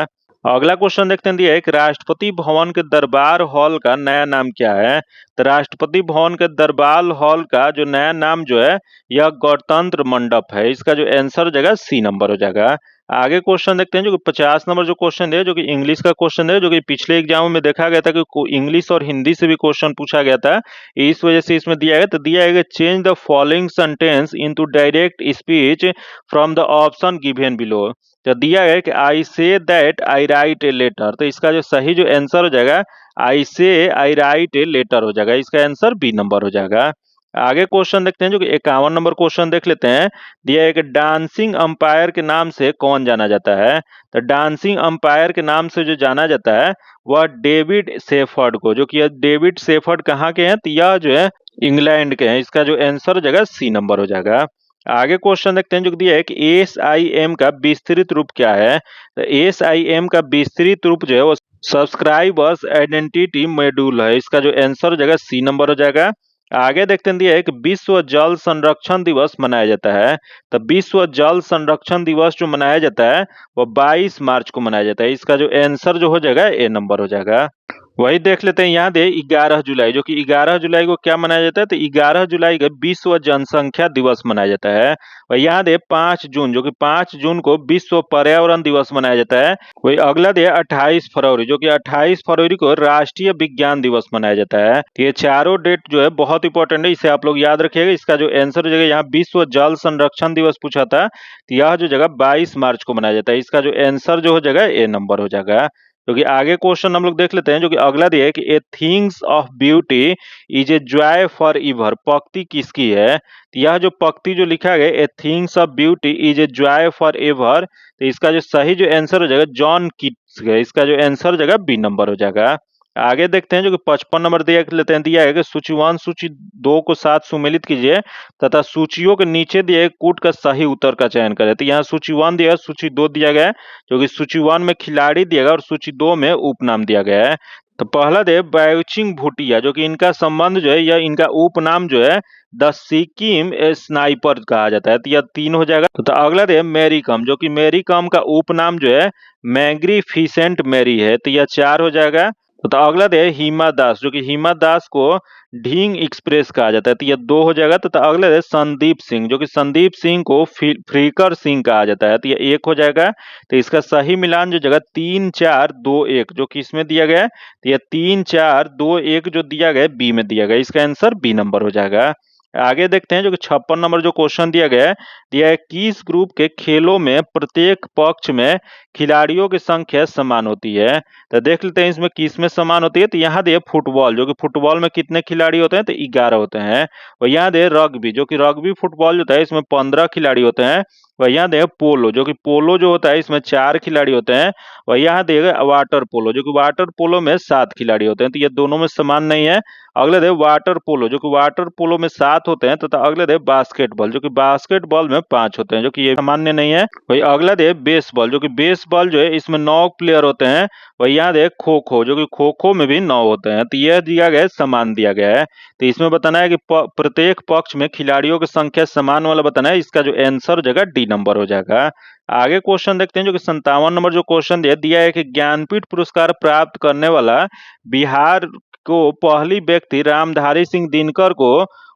अगला क्वेश्चन देखते हैं, दिया है कि राष्ट्रपति भवन के दरबार हॉल का नया नाम क्या है। तो राष्ट्रपति भवन के दरबार हॉल का जो नया नाम जो है यह गणतंत्र मंडप है। इसका जो आंसर हो जाएगा सी नंबर हो जाएगा। आगे क्वेश्चन देखते हैं, जो कि 50 नंबर जो क्वेश्चन है, जो कि इंग्लिश का क्वेश्चन है, जो कि पिछले एग्जाम में देखा गया था कि इंग्लिश और हिंदी से भी क्वेश्चन पूछा गया था। इस वजह से इसमें दिया है, तो दिया है कि change the following sentence into direct speech from the option given below. तो दिया है कि I say that I write a letter. तो इसका जो सही जो आंसर हो जाएगा आई से आई राइट ए लेटर हो जाएगा। इसका आंसर बी नंबर हो जाएगा। आगे क्वेश्चन देखते हैं, जो कि 51 नंबर क्वेश्चन देख लेते हैं। दिया है कि डांसिंग अंपायर के नाम से कौन जाना जाता है। तो डांसिंग अंपायर के नाम से जो जाना जाता है वह डेविड सेफर्ड को, जो कि डेविड सेफर्ड कहाँ के हैं, तो यह जो है इंग्लैंड के हैं। इसका जो आंसर हो जाएगा सी नंबर हो जाएगा। आगे क्वेश्चन देखते हैं, जो दिया है कि SIM का विस्तृत रूप क्या है। तो SIM का विस्तृत रूप जो है वो सब्सक्राइबर्स आइडेंटिटी मॉड्यूल है। इसका जो आंसर हो जाएगा सी नंबर हो जाएगा। आगे देखते हैं, दिया है कि विश्व जल संरक्षण दिवस मनाया जाता है। तो विश्व जल संरक्षण दिवस जो मनाया जाता है वो 22 मार्च को मनाया जाता है। इसका जो आंसर जो हो जाएगा ए नंबर हो जाएगा। वही देख लेते हैं, यहाँ दे 11 जुलाई, जो कि 11 जुलाई को क्या मनाया जाता है, तो 11 जुलाई को विश्व जनसंख्या दिवस मनाया जाता है। और यहाँ दे 5 जून, जो कि 5 जून को विश्व पर्यावरण दिवस मनाया जाता है। वही अगला दे 28 फरवरी, जो कि 28 फरवरी को राष्ट्रीय विज्ञान दिवस मनाया जाता है। तो ये चारों डेट जो है बहुत इंपॉर्टेंट है, इसे आप लोग याद रखिएगा। इसका जो आंसर हो जाएगा, यहाँ विश्व जल संरक्षण दिवस पूछा था, तो यह जो जगह 22 मार्च को मनाया जाता है। इसका जो आंसर जो हो जाएगा ए नंबर हो जाएगा। क्योंकि आगे क्वेश्चन हम लोग देख लेते हैं, जो कि अगला दिया है कि a things of beauty is a joy forever. पंक्ति किसकी है, तो यह जो पंक्ति जो लिखा गया a things of beauty is a joy forever, तो इसका जो सही जो आंसर हो जाएगा जॉन कीट्स है। इसका जो आंसर हो जाएगा बी नंबर हो जाएगा। आगे देखते हैं, जो कि 55 नंबर देख लेते हैं, दिया है कि सूची 1 सूची 2 को साथ सुमेलित कीजिए तथा सूचियों के नीचे दिए कूट का सही उत्तर का चयन करें। तो यहाँ सूची 1 दिया है, सूची 2 दिया गया है, जो कि सूची 1 में खिलाड़ी दिया गया और सूची 2 में उपनाम दिया गया है। तो पहला दे बायोचिंग भूटिया, जो कि इनका संबंध जो है या इनका उपनाम जो है द सिक्किम स्नाइपर कहा जाता है। तो यह 3 हो जाएगा। तो अगला दे मैरी कम, जो कि मैरी कम का उपनाम जो है मैग्निफिसेंट मैरी है। तो यह 4 हो जाएगा। तो अगला दे हिमा दास, जो कि हिमा दास को ढींग एक्सप्रेस कहा जाता है, तो ये 2 हो जाएगा। तो अगला दे संदीप सिंह, जो कि संदीप सिंह को फ्रीकर सिंह कहा जाता है, तो ये 1 हो जाएगा। तो इसका सही मिलान जो जगह 3 4 2 1 जो कि इसमें दिया गया है, तो ये 3 4 2 1 जो दिया गया है बी में दिया गया, इसका आंसर बी नंबर हो जाएगा। आगे देखते हैं जो कि 56 नंबर जो क्वेश्चन दिया है किस ग्रुप के खेलों में प्रत्येक पक्ष में खिलाड़ियों की संख्या समान होती है। तो देख लेते हैं इसमें किस में समान होती है। तो यहाँ दे फुटबॉल, जो कि फुटबॉल में कितने खिलाड़ी होते हैं, तो 11 होते हैं। और यहाँ दे रग्बी, जो कि रग्बी फुटबॉल जो होता है इसमें 15 खिलाड़ी होते हैं। और यहाँ दे पोलो, जो कि पोलो जो होता है इसमें 4 खिलाड़ी होते हैं। और यहाँ देगा वाटर पोलो, जो कि वाटर पोलो में 7 खिलाड़ी होते हैं। तो ये दोनों में समान नहीं है। अगले दे वाटर पोलो, जो कि वाटर पोलो में 7 होते हैं, तथा अगले दे बास्केटबॉल, जो कि बास्केटबॉल में 5 होते हैं, जो कि ये सामान्य नहीं है। वही अगला दे बेसबॉल, जो कि बेसबॉल जो है इसमें 9 प्लेयर होते हैं। वही यहाँ दे खो खो, जो कि खो खो में भी 9 होते हैं। तो यह दिया गया है, समान दिया गया है। तो इसमें बताना है कि प्रत्येक पक्ष में खिलाड़ियों की संख्या समान वाला बताना है। इसका जो आंसर हो जाएगा डी नंबर हो जाएगा। आगे क्वेश्चन देखते हैं जो कि 57 नंबर जो क्वेश्चन दिया है कि ज्ञानपीठ पुरस्कार प्राप्त करने वाला बिहार को पहली व्यक्ति रामधारी सिंह दिनकर को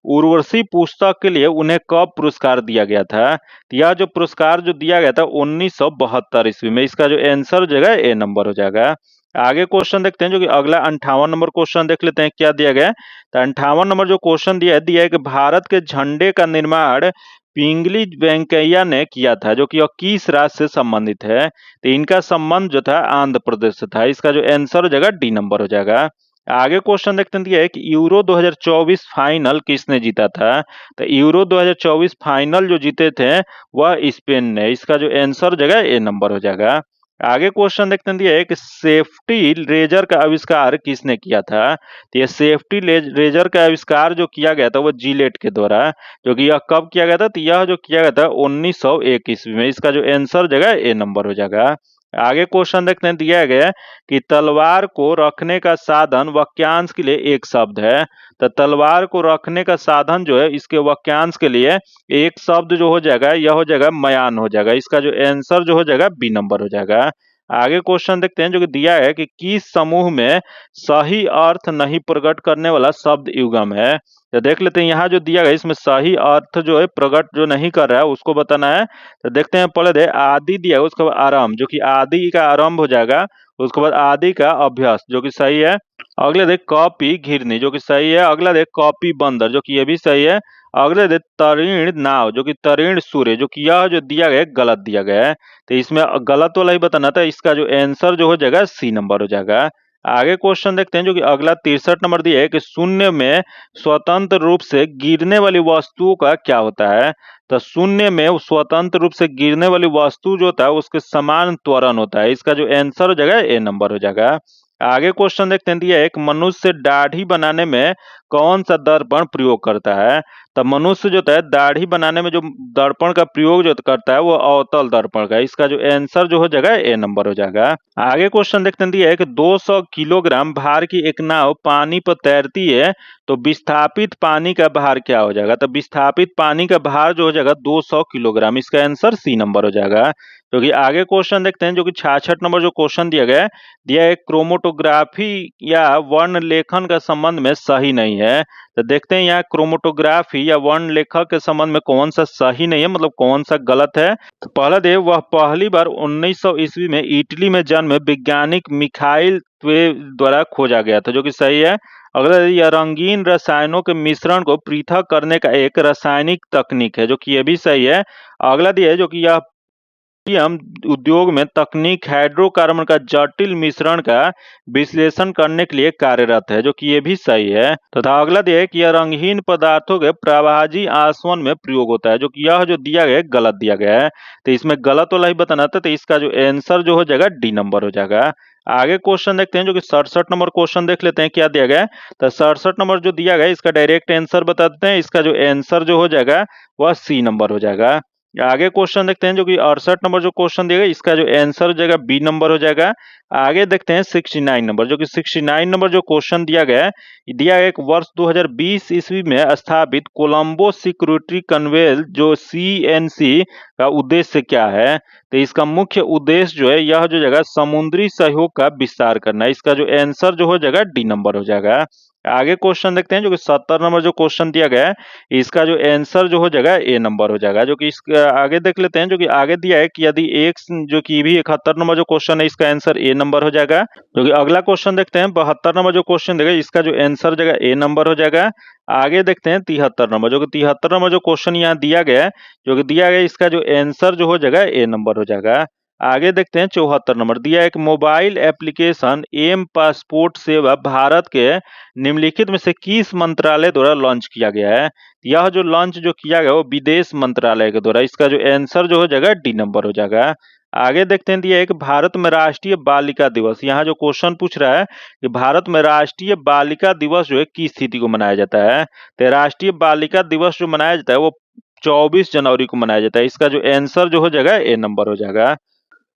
उर्वशी पुस्तक के लिए उन्हें कब पुरस्कार दिया गया था। तो यह जो पुरस्कार जो दिया गया था 1972 ईस्वी में। इसका जो आंसर हो जाएगा ए नंबर हो जाएगा। आगे क्वेश्चन देखते हैं जो कि अगला 58 नंबर क्वेश्चन देख लेते हैं क्या दिया गया है। तो 58 नंबर जो क्वेश्चन दिया है कि भारत के झंडे का निर्माण पिंगली वेंकैया ने किया था, जो कि यह किस राज्य से संबंधित है। तो इनका संबंध जो था आंध्र प्रदेश से था। इसका जो आंसर हो जाएगा डी नंबर हो जाएगा। आगे क्वेश्चन देखते हैं कि यूरो 2024 फाइनल किसने जीता था। तो यूरो 2024 फाइनल जो जीते थे वह स्पेन ने। इसका जो आंसर हो जाएगा ए नंबर हो जाएगा। आगे क्वेश्चन देखते हैं कि सेफ्टी रेजर का आविष्कार किसने किया था। तो ये सेफ्टी रेजर का आविष्कार जो किया गया था वो जिलेट के द्वारा, जो कि यह कब किया गया था। तो यह जो किया गया था 1901 ईस्वी में। इसका जो आंसर हो जाएगा ए नंबर हो जाएगा। आगे क्वेश्चन देखते हैं दिया गया कि तलवार को रखने का साधन वाक्यांश के लिए एक शब्द है। तो तलवार को रखने का साधन जो है इसके वाक्यांश के लिए एक शब्द जो हो जाएगा यह हो जाएगा मयान हो जाएगा। इसका जो आंसर जो हो जाएगा बी नंबर हो जाएगा। आगे क्वेश्चन देखते हैं जो कि दिया है कि किस समूह में सही अर्थ नहीं प्रकट करने वाला शब्द युग्म है। तो देख लेते हैं यहाँ जो दिया गया इसमें सही अर्थ जो है प्रकट जो नहीं कर रहा है उसको बताना है। तो देखते हैं पहले दे आदि दिया है, उसके बाद आरंभ, जो कि आदि का आरंभ हो जाएगा। उसके बाद आदि का अभ्यास, जो कि सही है। अगले देख कॉपी घिरनी, जो कि सही है। अगला देख कॉपी बंदर, जो कि ये भी सही है। अगले देख तरीण नाव, जो कि तरीण सूर्य, जो कि यह जो दिया गया है गलत दिया गया है। तो इसमें गलत वाला ही बताना था। इसका जो आंसर जो हो जाएगा सी नंबर हो जाएगा। आगे क्वेश्चन देखते हैं जो कि अगला 63 नंबर दिया है कि शून्य में स्वतंत्र रूप से गिरने वाली वस्तुओं का क्या होता है। तो शून्य में स्वतंत्र रूप से गिरने वाली वस्तु जो होता है उसके समान त्वरण होता है। इसका जो आंसर हो जाएगा ए नंबर हो जाएगा। आगे क्वेश्चन देखते हैं दिया है एक मनुष्य दाढ़ी बनाने में कौन सा दर्पण प्रयोग करता है। तो मनुष्य जो होता है दाढ़ी बनाने में जो दर्पण का प्रयोग जो करता है वो अवतल दर्पण का। इसका जो आंसर जो हो जाएगा ए नंबर हो जाएगा। आगे क्वेश्चन देखते हैं दिया है कि 200 किलोग्राम भार की एक नाव पानी पर तैरती है, तो विस्थापित पानी का भार क्या हो जाएगा। तो विस्थापित पानी का भार जो हो जाएगा 200 किलोग्राम। इसका आंसर सी नंबर हो जाएगा। जो कि आगे क्वेश्चन देखते हैं जो कि 66 नंबर जो क्वेश्चन दिया है क्रोमोटोग्राफी या वर्ण लेखन का संबंध में सही नहीं है। तो देखते हैं यहाँ क्रोमोटोग्राफी या वर्ण लेखक के संबंध में कौन सा सही नहीं है, मतलब कौन सा गलत है। तो पहला दे वह पहली बार 1900 ईस्वी में इटली में जन्मे वैज्ञानिक मिखाइल त्वे द्वारा खोजा गया था, जो कि सही है। अगला यह रंगीन रसायनों के मिश्रण को पृथक करने का एक रासायनिक तकनीक है, जो कि ये भी सही है। अगला दिया है जो कि यह हम उद्योग में तकनीक हाइड्रोकार्बन का जटिल मिश्रण का विश्लेषण करने के लिए कार्यरत है, जो कि ये भी सही है। तथा अगला दिया है कि यह रंगीन पदार्थों के प्रवाहजी आसवन में प्रयोग होता है, जो कि यह जो दिया गया है गलत दिया गया है। तो इसमें गलत वाला ही बताना था। तो इसका जो आंसर जो हो जाएगा डी नंबर हो जाएगा। आगे क्वेश्चन देखते हैं जो कि 67 नंबर क्वेश्चन देख लेते हैं क्या दिया गया है। तो 67 नंबर जो दिया गया है इसका डायरेक्ट आंसर बता देते हैं। इसका जो आंसर जो हो जाएगा वह सी नंबर हो जाएगा। आगे क्वेश्चन देखते हैं जो कि 68 नंबर जो क्वेश्चन दिया गया, इसका जो आंसर हो जाएगा बी नंबर हो जाएगा। आगे देखते हैं 69 नंबर, जो कि 69 नंबर जो क्वेश्चन दिया गया है, दिया गया एक वर्ष 2020 ईस्वी में स्थापित कोलंबो सिक्योरिटी कन्वेल जो सीएनसी का उद्देश्य क्या है। तो इसका मुख्य उद्देश्य जो है यह जो जगह समुद्री सहयोग का विस्तार करना है। इसका जो आंसर जो हो जाएगा डी नंबर हो जाएगा। आगे क्वेश्चन देखते हैं जो कि 70 नंबर जो क्वेश्चन दिया गया है, इसका जो आंसर जो हो जाएगा ए नंबर हो जाएगा। जो कि इसका आगे देख लेते हैं जो कि आगे दिया है कि यदि एक जो कि भी 71 नंबर जो क्वेश्चन है, इसका आंसर ए नंबर हो जाएगा। जो कि अगला क्वेश्चन देखते हैं 72 नंबर जो क्वेश्चन देगा, इसका जो आंसर हो जाएगा ए नंबर हो जाएगा। आगे देखते हैं 73 नंबर, जो कि 73 नंबर जो क्वेश्चन यहाँ दिया गया है, जो कि दिया गया इसका जो आंसर जो हो जाएगा ए नंबर हो जाएगा। आगे देखते हैं 74 नंबर, दिया है एक मोबाइल एप्लीकेशन एम पासपोर्ट सेवा भारत के निम्नलिखित में से किस मंत्रालय द्वारा लॉन्च किया गया है। यह जो लॉन्च जो किया गया वो विदेश मंत्रालय के द्वारा। इसका जो आंसर जो हो जाएगा डी नंबर हो जाएगा। आगे देखते हैं दिया है कि भारत में राष्ट्रीय बालिका दिवस, यहाँ जो क्वेश्चन पूछ रहा है कि भारत में राष्ट्रीय बालिका दिवस जो है किस तिथि को मनाया जाता है। तो राष्ट्रीय बालिका दिवस जो मनाया जाता है वो 24 जनवरी को मनाया जाता है। इसका जो आंसर जो हो जाएगा ए नंबर हो जाएगा।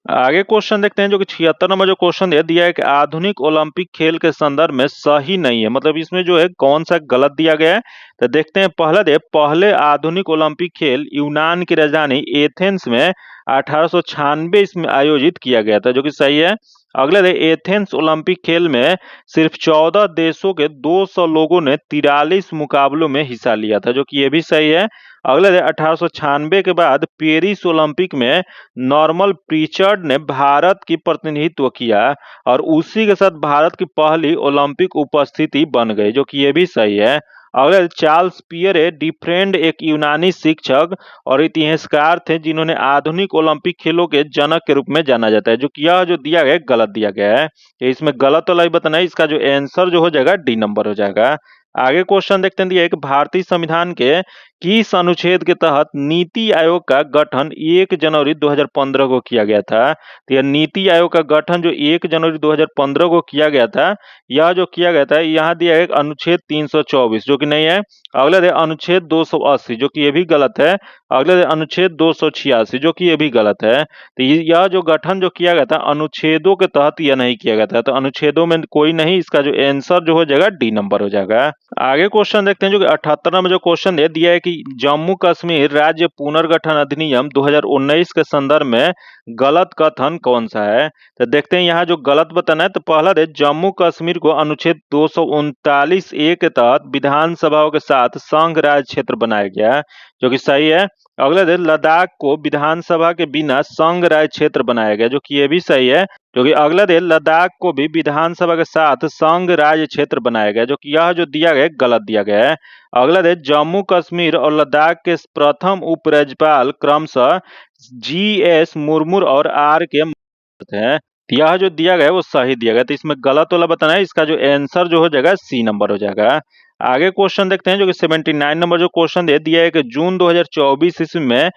आगे क्वेश्चन देखते हैं जो कि 76 नंबर जो क्वेश्चन दिया है कि आधुनिक ओलंपिक खेल के संदर्भ में सही नहीं है, मतलब इसमें जो है कौन सा गलत दिया गया है। तो देखते हैं पहले आधुनिक ओलंपिक खेल यूनान की राजधानी एथेंस में 1896 इसमें आयोजित किया गया था, जो कि सही है। अगले एथेंस ओलंपिक खेल में सिर्फ 14 देशों के 200 लोगों ने 43 मुकाबलों में हिस्सा लिया था, जो कि ये भी सही है। अगले 1896 के बाद पेरिस ओलंपिक में नॉर्मल प्रीचर्ड ने भारत की प्रतिनिधित्व किया और उसी के साथ भारत की पहली ओलंपिक उपस्थिति बन गई, जो कि ये भी सही है। अगले चार्ल्स पियरे डिफ्रेंड एक यूनानी शिक्षक और इतिहासकार थे जिन्होंने आधुनिक ओलंपिक खेलों के जनक के रूप में जाना जाता है, जो कि यह जो दिया गया है गलत दिया गया है। इसमें गलत वाला ही बताना है। इसका जो आंसर जो हो जाएगा डी नंबर हो जाएगा। आगे क्वेश्चन देखते हैं दिया है कि भारतीय संविधान के किस अनुच्छेद के तहत नीति आयोग का गठन 1 जनवरी 2015 को किया गया था। तो यह नीति आयोग का गठन जो 1 जनवरी 2015 को किया गया था, यह जो किया गया था यहाँ दिया है अनुच्छेद 324, जो कि नहीं है। अगला है अनुच्छेद 280, जो कि ये भी गलत है। अगला है अनुच्छेद 286, जो कि ये भी गलत है। तो यह जो गठन जो किया गया था अनुच्छेदों के तहत यह नहीं किया गया था, तो अनुच्छेदों में कोई नहीं। इसका जो आंसर जो हो जाएगा डी नंबर हो जाएगा। आगे क्वेश्चन देखते हैं जो कि 78 नंबर जो क्वेश्चन दिया है कि जम्मू कश्मीर राज्य पुनर्गठन अधिनियम 2019 के संदर्भ में गलत कथन कौन सा है। तो देखते हैं यहाँ जो गलत बताना है। तो पहला जम्मू कश्मीर को अनुच्छेद 239 ए के तहत विधानसभाओं के साथ संघ राज्य क्षेत्र बनाया गया, जो कि सही है। अगला लद्दाख को विधानसभा के बिना संघ राज्य क्षेत्र बनाया गया, जो कि ये भी सही है। जो कि अगला लद्दाख को भी विधानसभा के साथ संघ राज्य क्षेत्र बनाया गया, जो कि यह जो दिया गया गलत दिया गया है। अगला जम्मू कश्मीर और लद्दाख के प्रथम उपराज्यपाल क्रमशः GS मुर्मू और R के हैं। यह जो दिया गया है वो सही दिया गया, तो इसमें गलत वाला बताना है। इसका जो आंसर जो हो जाएगा सी नंबर हो जाएगा। आगे क्वेश्चन देखते हैं जो कि 79 नंबर जो क्वेश्चन दिया है कि जून 2024 ईस्वी में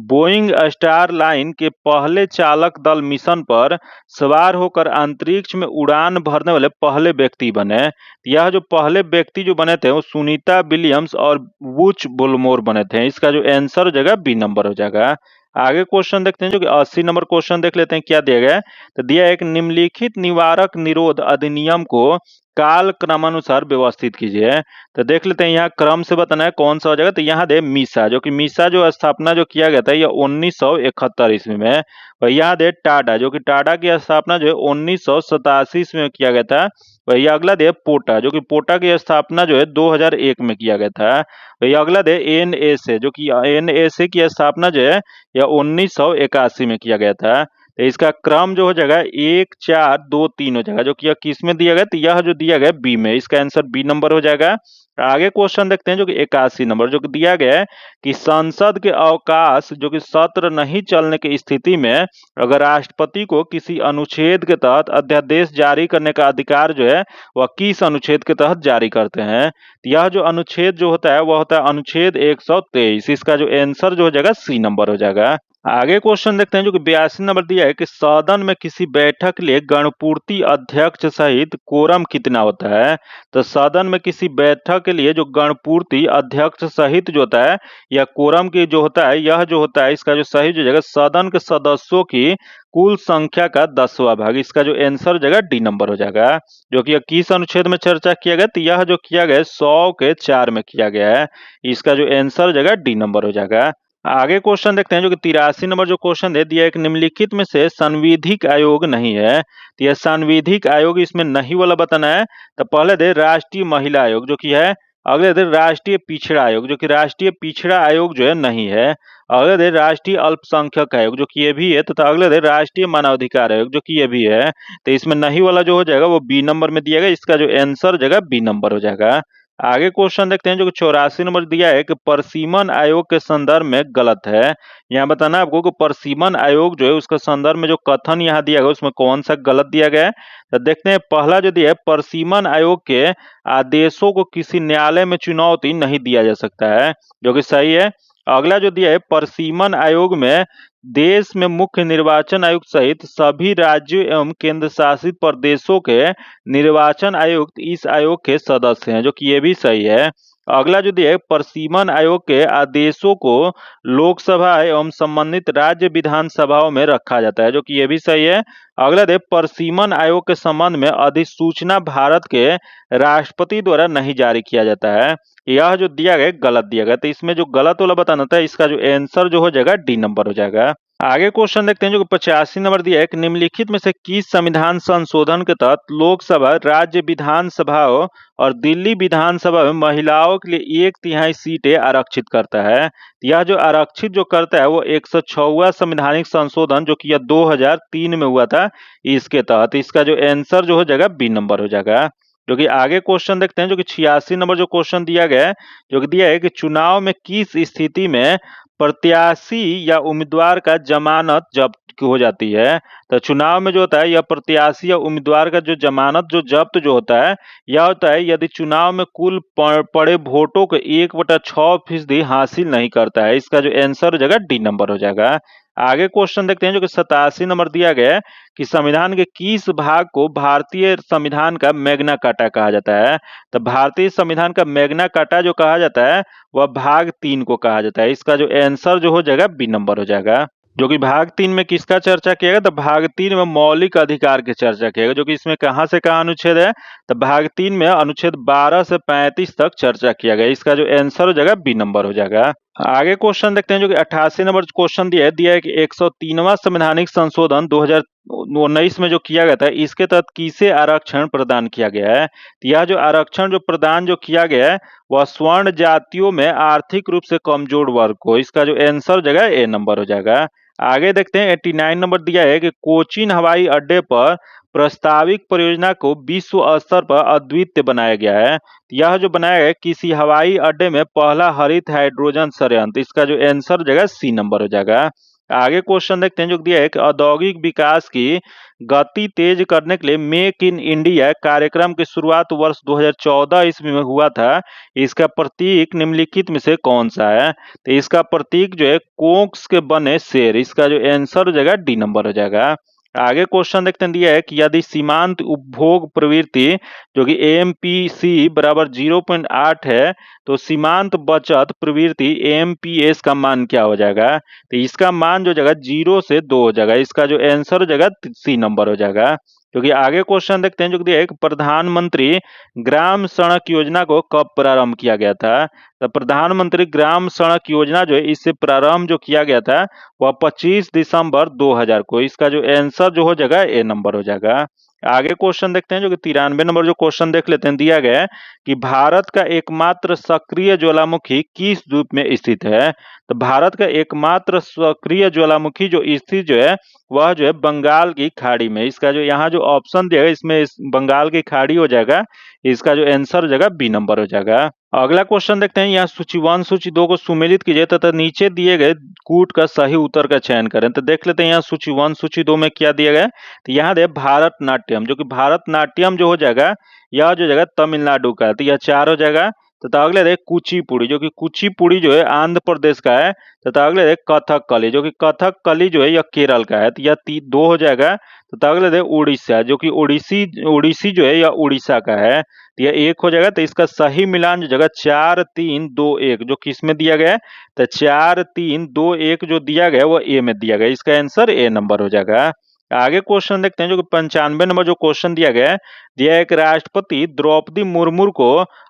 बोइंग स्टार लाइन के पहले चालक दल मिशन पर सवार होकर अंतरिक्ष में उड़ान भरने वाले पहले व्यक्ति बने। यह जो पहले व्यक्ति जो बने थे वो सुनीता विलियम्स और वुच बुलमोर बने थे। इसका जो आंसर हो जाएगा बी नंबर हो जाएगा। आगे क्वेश्चन देखते हैं जो कि 80 नंबर क्वेश्चन देख लेते हैं क्या दिया गया है। तो दिया है एक निम्नलिखित निवारक निरोध अधिनियम को काल क्रमानुसार व्यवस्थित कीजिए। तो देख लेते हैं यहाँ क्रम से बताना है कौन सा हो जाएगा। तो यहाँ दे मीसा, जो कि मीसा जो स्थापना जो किया गया था यह 1971 ईस्वी में। और यहाँ दे टाटा, जो कि टाटा की स्थापना जो है 1987 ईस्वी में किया गया था। वही अगला दे पोटा, जो कि पोटा की स्थापना जो है 2001 में किया गया था। वही अगला दे NSA, जो कि NSA की स्थापना जो है यह 1981 में किया गया था। तो इसका क्रम जो हो जाएगा 1 4 2 3 हो जाएगा, जो कि यह किस में दिया गया। तो यह जो दिया गया बी में, इसका आंसर बी नंबर हो जाएगा। आगे क्वेश्चन देखते हैं जो कि 81 नंबर जो कि दिया गया है कि संसद के अवकाश जो कि सत्र नहीं चलने की स्थिति में अगर राष्ट्रपति को किसी अनुच्छेद के तहत अध्यादेश जारी करने का अधिकार जो है वह किस अनुच्छेद के तहत जारी करते हैं। तो यह जो अनुच्छेद जो होता है वह होता है अनुच्छेद 123। इसका जो आंसर जो हो जाएगा सी नंबर हो जाएगा। आगे क्वेश्चन देखते हैं जो कि 82 नंबर दिया है कि सदन में किसी बैठक के लिए गणपूर्ति अध्यक्ष सहित कोरम कितना होता है। तो सदन में किसी बैठक के लिए जो गणपूर्ति अध्यक्ष सहित जो होता है या कोरम की जो होता है, यह जो होता है इसका जो सही जो जगह सदन के सदस्यों की कुल संख्या का 10वां भाग। इसका जो आंसर जगह डी नंबर हो जाएगा। जो कि किस अनुच्छेद में चर्चा किया गया, तो यह जो किया गया 100 के 4 में किया गया है। इसका जो आंसर जगह डी नंबर हो जाएगा। आगे क्वेश्चन देखते हैं जो कि 83 नंबर जो क्वेश्चन दे दिया है कि निम्नलिखित में से संविधिक आयोग नहीं है। तो यह संविधिक आयोग इसमें नहीं वाला बताना है। तो पहले दे राष्ट्रीय महिला आयोग जो कि है, अगले दे राष्ट्रीय पिछड़ा आयोग जो कि राष्ट्रीय पिछड़ा आयोग जो है नहीं है, अगले दे राष्ट्रीय अल्पसंख्यक आयोग जो कि ये भी है, तथा अगले दे राष्ट्रीय मानवाधिकार आयोग जो कि ये भी है। तो इसमें नहीं वाला जो हो जाएगा वो बी नंबर में दिया गया। इसका जो आंसर जगह बी नंबर हो जाएगा। आगे क्वेश्चन देखते हैं जो कि 84 नंबर दिया है कि परसिमन आयोग के संदर्भ में गलत है। यहाँ बताना है आपको कि परसिमन आयोग जो है उसका संदर्भ में जो कथन यहाँ दिया गया उसमें कौन सा गलत दिया गया है। तो देखते हैं पहला जो दिया है, परसिमन आयोग के आदेशों को किसी न्यायालय में चुनौती नहीं दिया जा सकता है, जो कि सही है। अगला जो दिया है, परसिमन आयोग में देश में मुख्य निर्वाचन आयुक्त सहित सभी राज्यों एवं केंद्र शासित प्रदेशों के निर्वाचन आयुक्त इस आयोग के सदस्य हैं, जो कि ये भी सही है। अगला जो दिया है, परसिमन आयोग के आदेशों को लोकसभा एवं संबंधित राज्य विधानसभाओं में रखा जाता है, जो कि ये भी सही है। अगला दे परसिमन आयोग के संबंध में अधिसूचना भारत के राष्ट्रपति द्वारा नहीं जारी किया जाता है। यह जो दिया गया गलत दिया गया। तो इसमें जो गलत वाला बताना था, इसका जो आंसर जो हो जाएगा डी नंबर हो जाएगा। आगे क्वेश्चन देखते हैं जो कि 85 नंबर दिया है कि निम्नलिखित में से किस संविधान संशोधन के तहत लोकसभा, राज्य विधानसभाओं और दिल्ली विधानसभा में महिलाओं के लिए 1/3 सीटें आरक्षित करता है। यह जो आरक्षित जो करता है वो 106वां संवैधानिक संशोधन जो कि यह 2003 में हुआ था, इसके तहत। इसका जो आंसर जो हो जाएगा बी नंबर हो जाएगा। जो कि आगे क्वेश्चन देखते हैं जो कि 86 नंबर जो क्वेश्चन दिया गया है, जो कि दिया है कि चुनाव में किस स्थिति में प्रत्याशी या उम्मीदवार का जमानत जब्त हो जाती है। तो चुनाव में जो होता है यह प्रत्याशी या उम्मीदवार का जो जमानत जो जब्त जो होता है, यह होता है यदि चुनाव में कुल पड़े वोटों के 1/6% हासिल नहीं करता है। इसका जो आंसर हो जाएगा डी नंबर हो जाएगा। आगे क्वेश्चन देखते हैं जो कि 87 नंबर दिया गया है कि संविधान के किस भाग को भारतीय संविधान का मैग्ना कार्टा कहा जाता है। तो भारतीय संविधान का मैग्ना कार्टा जो कहा जाता है वह भाग 3 को कहा जाता है। इसका जो आंसर जो हो जाएगा बी नंबर हो जाएगा। जो कि भाग 3 में किसका चर्चा किया गया, तो भाग 3 में मौलिक अधिकार की चर्चा किया गया। जो कि इसमें कहां से कहां अनुच्छेद है, तो भाग 3 में अनुच्छेद 12 से 35 तक चर्चा किया गया। इसका जो आंसर हो जाएगा बी नंबर हो जाएगा। आगे क्वेश्चन देखते हैं जो कि 88 नंबर क्वेश्चन दिया है कि 103वां संवैधानिक संशोधन 2019 में जो किया गया था, इसके तहत किसे आरक्षण प्रदान किया गया है। तो यह जो आरक्षण जो प्रदान जो किया गया है वह स्वर्ण जातियों में आर्थिक रूप से कमजोर वर्ग को। इसका जो आंसर जगह ए नंबर हो जाएगा। आगे देखते हैं 89 नंबर दिया है कि कोचीन हवाई अड्डे पर प्रस्तावित परियोजना को विश्व स्तर पर अद्वितीय बनाया गया है। यह जो बनाया गया है किसी हवाई अड्डे में पहला हरित हाइड्रोजन संयंत्र। इसका जो आंसर जगह सी नंबर हो जाएगा। आगे क्वेश्चन देखते हैं जो दिया है कि औद्योगिक विकास की गति तेज करने के लिए मेक इन इंडिया कार्यक्रम की शुरुआत वर्ष 2014 ईस्वी में हुआ था। इसका प्रतीक निम्नलिखित में से कौन सा है। तो इसका प्रतीक जो है कोक्स के बने शेर। इसका जो आंसर हो जाएगा डी नंबर हो जाएगा। आगे क्वेश्चन देखते हैं दिया है कि यदि सीमांत उपभोग प्रवृत्ति जो कि एमपीसी बराबर 0.8 है, तो सीमांत बचत प्रवृत्ति एमपीएस का मान क्या हो जाएगा। तो इसका मान जो जाएगा 0 से 2 हो जाएगा। इसका जो आंसर हो जाएगा सी नंबर हो जाएगा। क्योंकि आगे क्वेश्चन देखते हैं जो दिया है कि प्रधानमंत्री ग्राम सड़क योजना को कब प्रारंभ किया गया था। तो प्रधानमंत्री ग्राम सड़क योजना जो है इससे प्रारंभ जो किया गया था वह 25 दिसंबर 2000 को। इसका जो आंसर जो हो जाएगा ए नंबर हो जाएगा। आगे क्वेश्चन देखते हैं जो कि 93 नंबर जो क्वेश्चन देख लेते हैं। दिया गया है कि भारत का एकमात्र सक्रिय ज्वालामुखी किस द्वीप में स्थित है। तो भारत का एकमात्र सक्रिय ज्वालामुखी जो स्थित जो है वह जो है बंगाल की खाड़ी में। इसका जो यहाँ जो ऑप्शन दिया है इसमें बंगाल की खाड़ी हो जाएगा। इसका जो आंसर हो जाएगा बी नंबर हो जाएगा। अगला क्वेश्चन देखते हैं, यहाँ सूची 1 सूची 2 को सुमेलित कीजिए तथा नीचे दिए गए कूट का सही उत्तर का चयन करें। तो देख लेते हैं यहाँ सूची 1 सूची 2 में क्या दिया गया है। तो यहाँ दे भारतनाट्यम, जो कि भारतनाट्यम जो हो जाएगा यह जो जगह तमिलनाडु का है, तो यह 4 हो जाएगा। तथा अगले देख कुचिपुड़ी, जो कि कुचिपुड़ी जो है आंध्र प्रदेश का है। तथा अगले देख कथकली, जो कि कथकली जो है यह केरल का है। तो यह 2 हो जाएगा। तथा अगले देख उड़ीसा, जो कि ओडिसी ओडिसी जो है यह उड़ीसा का है। तो यह 1 हो जाएगा। तो इसका सही मिलान जो जगह 4 3 2 1 जो किस में दिया गया है, तो 4 3 2 1 जो दिया गया है वो ए में दिया गया है। इसका आंसर ए नंबर हो जाएगा। आगे क्वेश्चन देखते हैं, जो कि 95 नंबर जो क्वेश्चन दिया गया है, दिया है कि राष्ट्रपति द्रौपदी मुर्मू को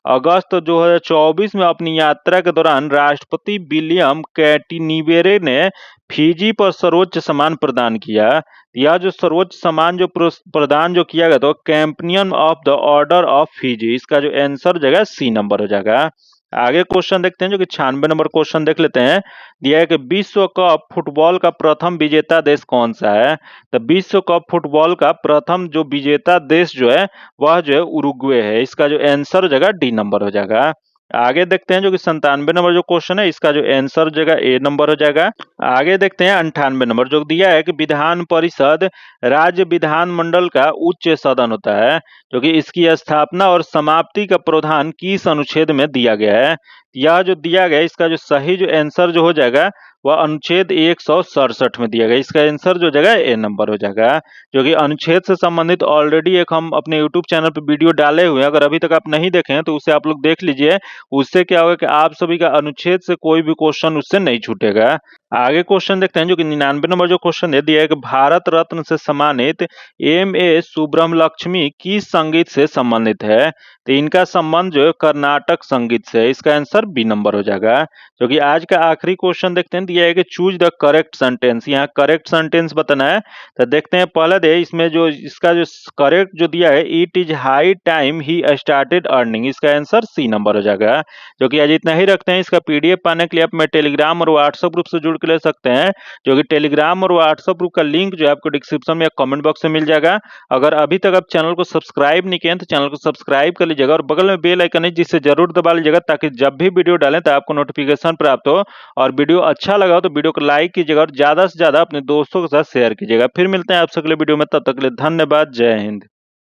अगस्त 2024 में अपनी यात्रा के दौरान राष्ट्रपति विलियम कैटिनिवेरे ने फिजी पर सर्वोच्च सम्मान प्रदान किया। यह जो सर्वोच्च सम्मान जो प्रदान जो किया गया तो companion of the Order of Fiji. इसका जो आंसर हो जाएगा सी नंबर हो जाएगा। आगे क्वेश्चन देखते हैं, जो कि 96 नंबर क्वेश्चन देख लेते हैं। दिया है कि विश्व कप फुटबॉल का प्रथम विजेता देश कौन सा है। तो विश्व कप फुटबॉल का प्रथम जो विजेता देश जो है वह जो है उरुग्वे है। इसका जो आंसर हो जाएगा डी नंबर हो जाएगा। आगे देखते हैं, जो कि 97 नंबर जो क्वेश्चन है, इसका जो आंसर हो जाएगा ए नंबर हो जाएगा। आगे देखते हैं 98 नंबर, जो दिया है कि विधान परिषद राज्य विधानमंडल का उच्च सदन होता है, जो कि इसकी स्थापना और समाप्ति का प्रावधान किस अनुच्छेद में दिया गया है। यह जो दिया गया है, इसका जो सही जो आंसर जो हो जाएगा वह अनुच्छेद 167 में दिया गया। इसका आंसर जो जगह ए नंबर हो जाएगा। जो कि अनुच्छेद से संबंधित ऑलरेडी एक हम अपने यूट्यूब चैनल पर वीडियो डाले हुए हैं, अगर अभी तक आप नहीं देखे हैं तो उसे आप लोग देख लीजिए। उससे क्या होगा कि आप सभी का अनुच्छेद से कोई भी क्वेश्चन उससे नहीं छूटेगा। आगे क्वेश्चन देखते हैं, जो कि 99 नंबर जो क्वेश्चन है, दिया है कि भारत रत्न से सम्मानित एम.ए. सुब्रमलक्ष्मी किस संगीत से संबंधित है। तो इनका संबंध जो है कर्नाटक संगीत से है। इसका आंसर बी नंबर हो जाएगा। जो कि आज का आखिरी क्वेश्चन देखते हैं, दिया है कि चूज द करेक्ट सेंटेंस। यहाँ करेक्ट सेंटेंस बताना है। तो देखते हैं पहले दे इसमें जो इसका जो करेक्ट जो दिया है, it is high time he started earning. इसका आंसर सी नंबर हो जाएगा। जो कि आज इतना ही रखते हैं। इसका पीडीएफ पाने के लिए आप मैं टेलीग्राम और व्हाट्सएप ग्रुप से जुड़ के ले सकते हैं। जो कि टेलीग्राम और व्हाट्सएप ग्रुप का लिंक जो है आपको डिस्क्रिप्शन में या कमेंट बॉक्स में मिल जाएगा। अगर अभी तक आप चैनल को सब्सक्राइब नहीं किए तो चैनल को सब्सक्राइब कर लीजिएगा और बगल में बेल आइकन है जिसे जरूर दबा लीजिएगा, ताकि जब भी वीडियो डालें तो आपको नोटिफिकेशन प्राप्त हो। और वीडियो अच्छा लगा हो तो वीडियो को लाइक कीजिएगा और ज्यादा से ज्यादा अपने दोस्तों के साथ शेयर कीजिएगा। फिर मिलते हैं आपसे अगले वीडियो में, तब तक के लिए धन्यवाद। जय हिंद।